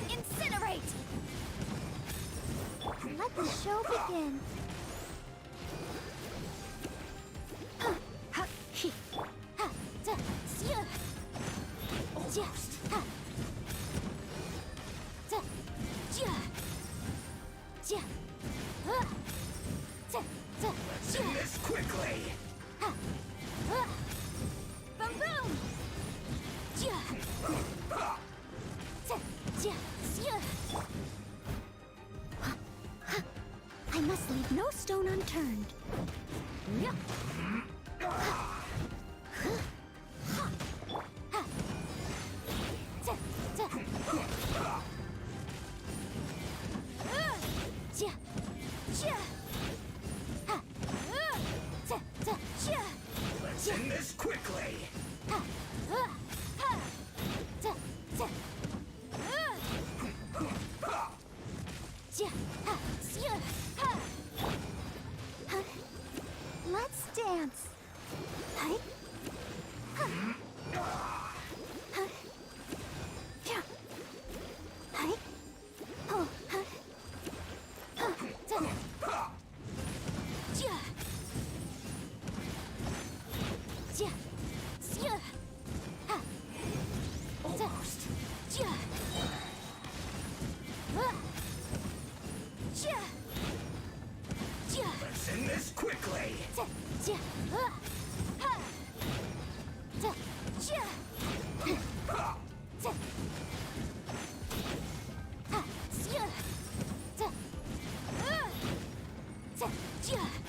Incinerate! Let the show begin. Let's do this quickly. Boom boom! I must leave no stone unturned. Let's end this quickly. Let's dance. Almost. Let's end this quickly.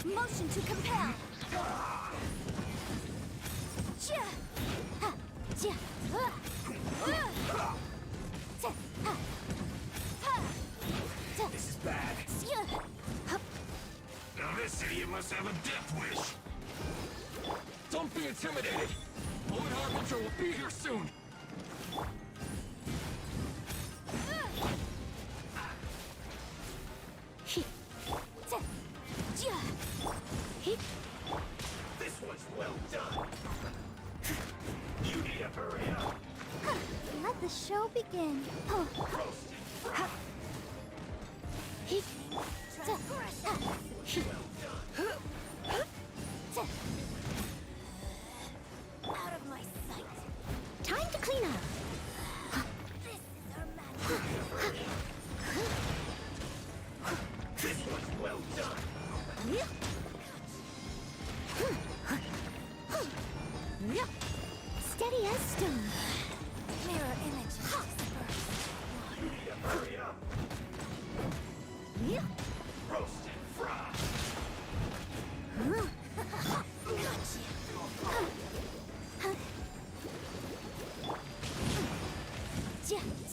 Motion to compel. This is bad. Now this idiot must have a death wish. Don't Don't be intimidated. Lord Harbinger will be here soon. This one's well done. You need to hurry up. Let the show begin. Out of my sight. Time to clean up. This one's well done. Steady as stone. Mirror image. You need to hurry up. Roast and fry.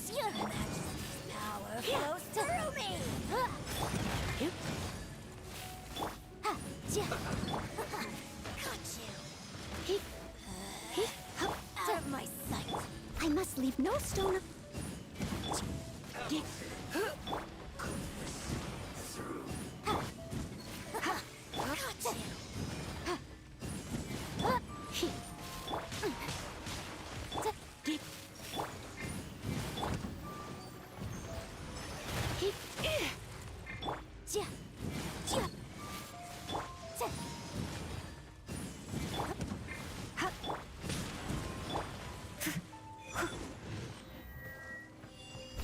Your Majesty's power flows through me. Got you. Out of my sight. I must leave no stone.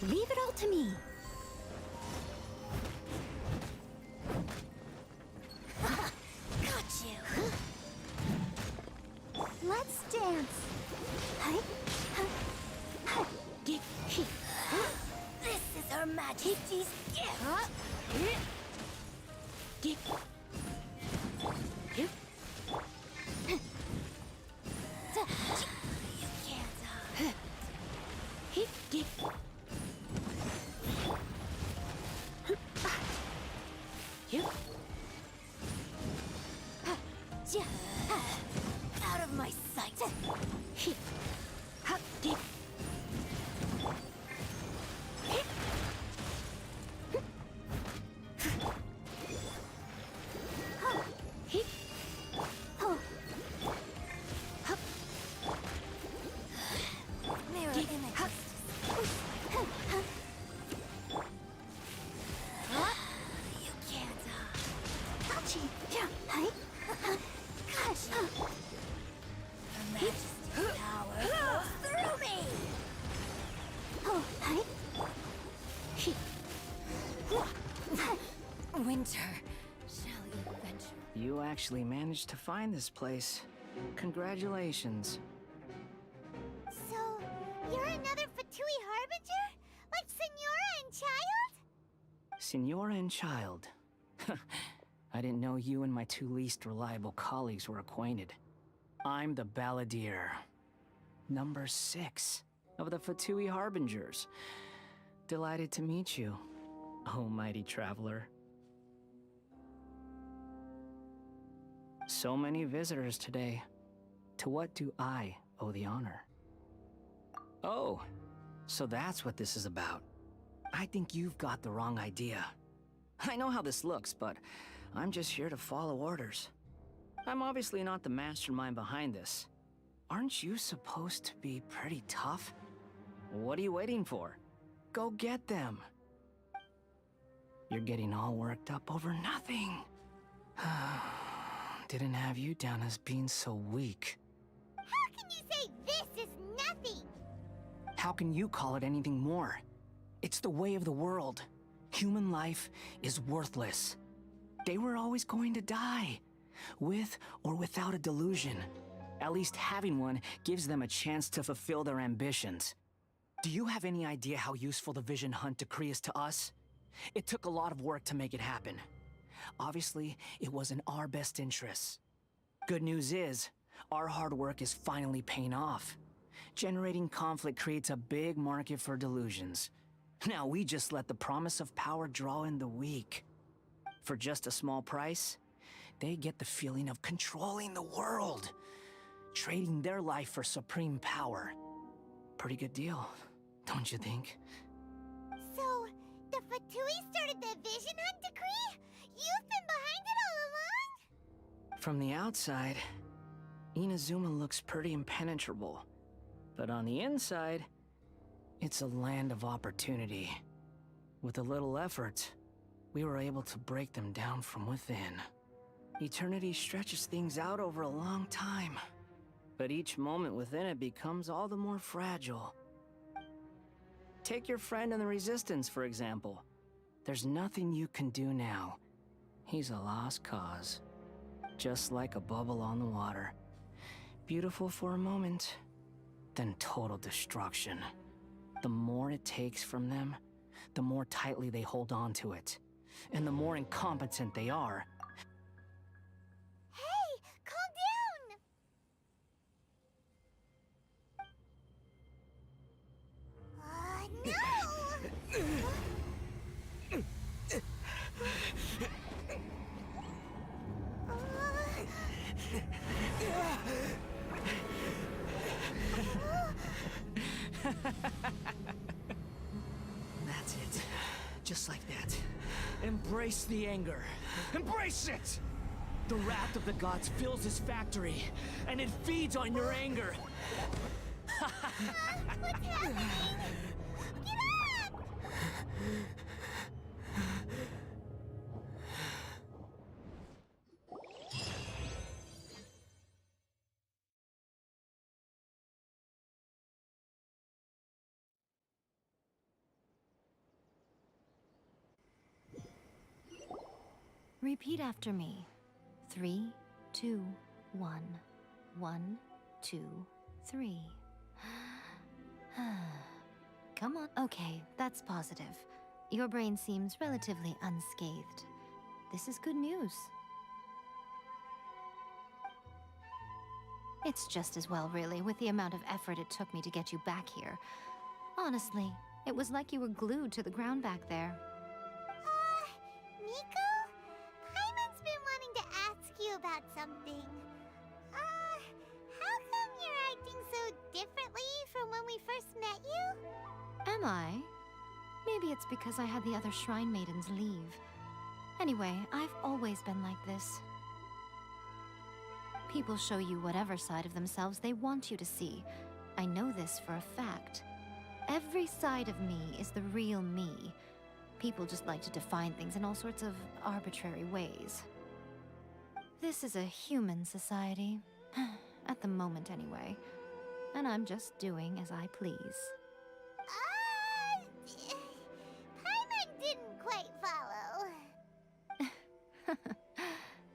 Leave it all to me. Got you. Let's dance. This is Her Majesty's gift. You can't. Out of my sight. Mirror image. You can't. Her Majesty's power flows through me. Winter, shall you venture? You actually managed to find this place. Congratulations. So, you're another Fatui Harbinger? Like Senora and Child? Senora and Child. I didn't know you and my two least reliable colleagues were acquainted. I'm the Balladeer. Number 6 of the Fatui Harbingers. Delighted to meet you, oh mighty traveler. So many visitors today. To what do I owe the honor? Oh, so that's what this is about. I think you've got the wrong idea. I know how this looks, but I'm just here to follow orders. I'm obviously not the mastermind behind this. Aren't you supposed to be pretty tough? What are you waiting for? Go get them. You're getting all worked up over nothing. Didn't have you down as being so weak. How can you say this is nothing? How can you call it anything more? It's the way of the world. Human life is worthless. They were always going to die, with or without a delusion. At least having one gives them a chance to fulfill their ambitions. Do you have any idea how useful the Vision Hunt decree is to us? It took a lot of work to make it happen. Obviously, it was in our best interests. Good news is, our hard work is finally paying off. Generating conflict creates a big market for delusions. Now we just let the promise of power draw in the weak. For just a small price, they get the feeling of controlling the world. trading their life for supreme power. Pretty good deal, don't you think? So, the Fatui started the Vision Hunt decree? You've been behind it all along? From the outside, Inazuma looks pretty impenetrable. But on the inside, it's a land of opportunity. With a little effort, we were able to break them down from within. Eternity stretches things out over a long time, but each moment within it becomes all the more fragile. Take your friend in the Resistance, for example. There's nothing you can do now. He's a lost cause. Just like a bubble on the water. Beautiful for a moment, then total destruction. The more it takes from them, the more tightly they hold on to it. And the more incompetent they are. Hey, calm down! No! That's it. Just like that. Embrace the anger. Embrace it! The wrath of the gods fills this factory, and it feeds on your anger. What's happening? Get up! Repeat after me. 3, 2, 1. 1, 2, 3. Come on. Okay, that's positive. Your brain seems relatively unscathed. This is good news. It's just as well, really, with the amount of effort it took me to get you back here. Honestly, it was like you were glued to the ground back there. Nico? Paimon's been wanting to ask you about something. How come you're acting so differently from when we first met you? Am I? Maybe it's because I had the other Shrine Maidens leave. Anyway, I've always been like this. People show you whatever side of themselves they want you to see. I know this for a fact. Every side of me is the real me. People just like to define things in all sorts of arbitrary ways. This is a human society. At the moment, anyway. And I'm just doing as I please. Paimon didn't quite follow.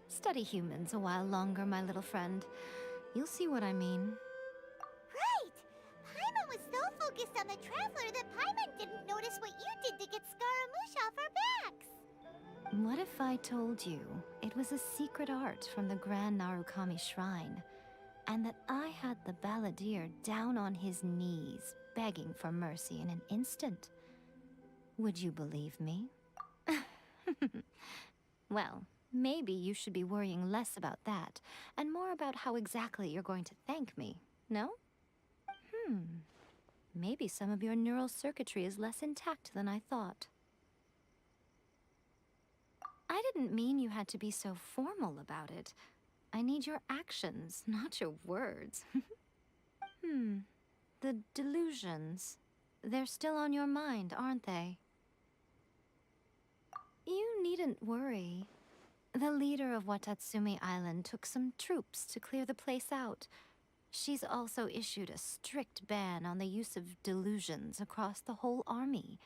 Study humans a while longer, my little friend. You'll see what I mean. Right! Paimon was so focused on the Traveler that Paimon didn't notice what you did to get Scaramouche off our backs. What if I told you it was a secret art from the Grand Narukami Shrine, and that I had the balladeer down on his knees, begging for mercy in an instant? Would you believe me? Well, maybe you should be worrying less about that, and more about how exactly you're going to thank me, no? Maybe some of your neural circuitry is less intact than I thought. I didn't mean you had to be so formal about it. I need your actions, not your words. The delusions. They're still on your mind, aren't they? You needn't worry. The leader of Watatsumi Island took some troops to clear the place out. She's also issued a strict ban on the use of delusions across the whole army.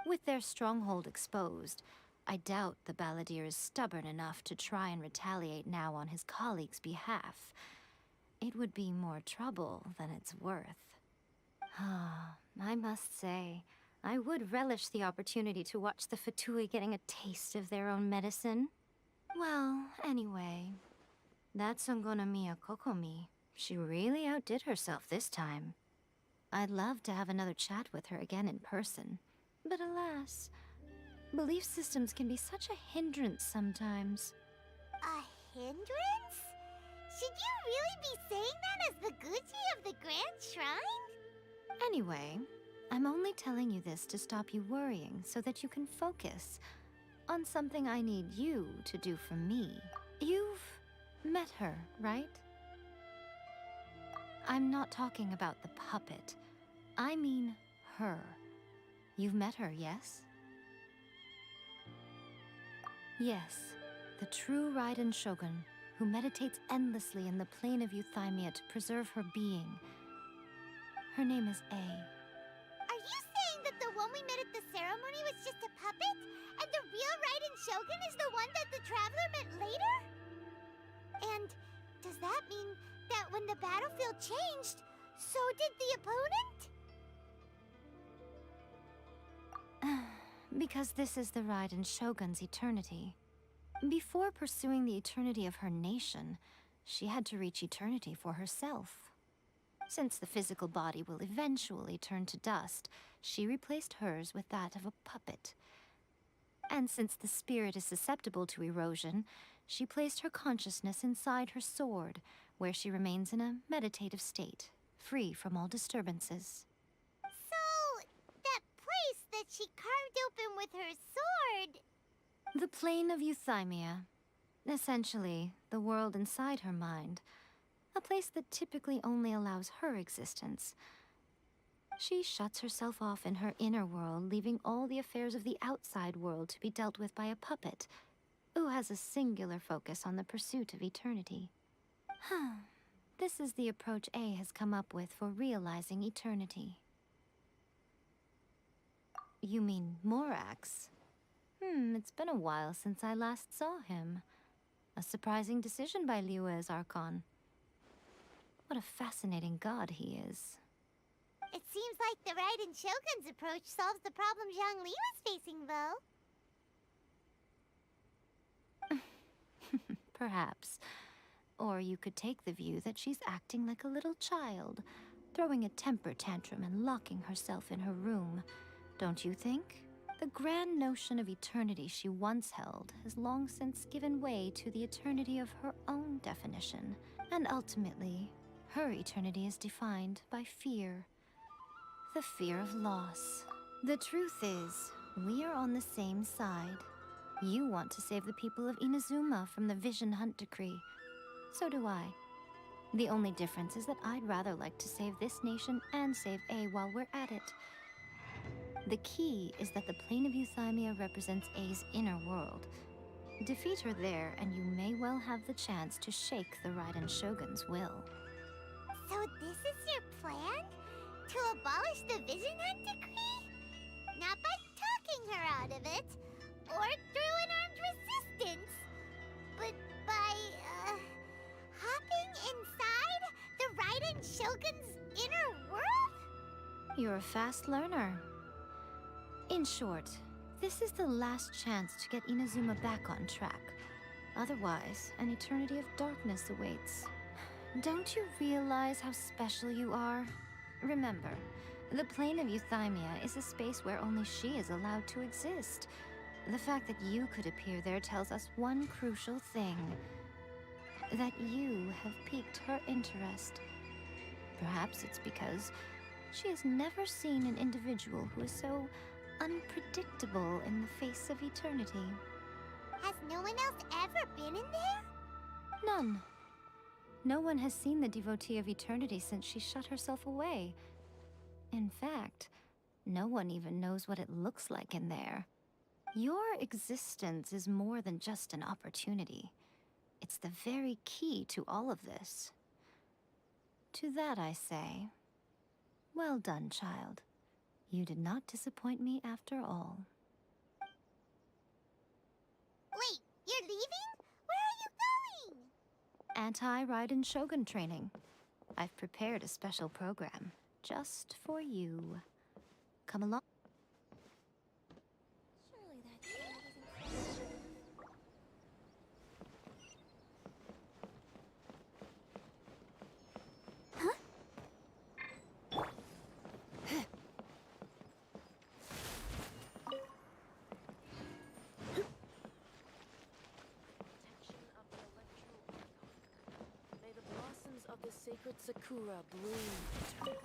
With their stronghold exposed, I doubt the balladeer is stubborn enough to try and retaliate now on his colleagues' behalf. It would be more trouble than it's worth. I must say, I would relish the opportunity to watch the Fatui getting a taste of their own medicine. Well, anyway, that's Songonomiya Kokomi. She really outdid herself this time. I'd love to have another chat with her again in person. But alas, belief systems can be such a hindrance sometimes. A hindrance? Should you really be saying that as the Gucci of the Grand Shrine? Anyway, I'm only telling you this to stop you worrying so that you can focus on something I need you to do for me. You've met her, right? I'm not talking about the puppet. I mean her. You've met her, yes? Yes, the true Raiden Shogun, who meditates endlessly in the plane of Euthymia to preserve her being. Her name is A. Are you saying that the one we met at the ceremony was just a puppet? And the real Raiden Shogun is the one that the Traveler met later? And does that mean that when the battlefield changed, so did the opponent? Because this is the Raiden Shogun's eternity. Before pursuing the eternity of her nation, she had to reach eternity for herself. Since the physical body will eventually turn to dust, she replaced hers with that of a puppet. And since the spirit is susceptible to erosion, she placed her consciousness inside her sword, where she remains in a meditative state, free from all disturbances. So, that place that she carved open with her sword... The plane of Euthymia. Essentially, the world inside her mind. A place that typically only allows her existence. She shuts herself off in her inner world, leaving all the affairs of the outside world to be dealt with by a puppet, who has a singular focus on the pursuit of eternity. This is the approach A has come up with for realizing eternity. You mean Morax? It's been a while since I last saw him. A surprising decision by Liyue's Archon. What a fascinating god he is. It seems like the Raiden Shogun's approach solves the problem Zhang Li was facing, though. Perhaps. Or you could take the view that she's acting like a little child, throwing a temper tantrum and locking herself in her room. Don't you think? The grand notion of eternity she once held has long since given way to the eternity of her own definition. And ultimately, her eternity is defined by fear. The fear of loss. The truth is, we are on the same side. You want to save the people of Inazuma from the Vision Hunt decree. So do I. The only difference is that I'd rather like to save this nation and save A while we're at it. The key is that the plane of Euthymia represents A's inner world. Defeat her there, and you may well have the chance to shake the Raiden Shogun's will. So this is your plan? To abolish the Vision Hunt decree? Not by talking her out of it, or through an armed resistance, but by, hopping inside the Raiden Shogun's inner world? You're a fast learner. In short, this is the last chance to get Inazuma back on track. Otherwise, an eternity of darkness awaits. Don't you realize how special you are? Remember, the plane of Euthymia is a space where only she is allowed to exist. The fact that you could appear there tells us one crucial thing. That you have piqued her interest. Perhaps it's because she has never seen an individual who is so unpredictable in the face of eternity. Has no one else ever been in there? None. No one has seen the devotee of eternity since she shut herself away. In fact, no one even knows what it looks like in there. Your existence is more than just an opportunity. It's the very key to all of this. To that I say, well done, child. You did not disappoint me after all. Wait, you're leaving? Where are you going? Anti-Raiden Shogun training. I've prepared a special program just for you. Come along. May the sacred sakura bloomed.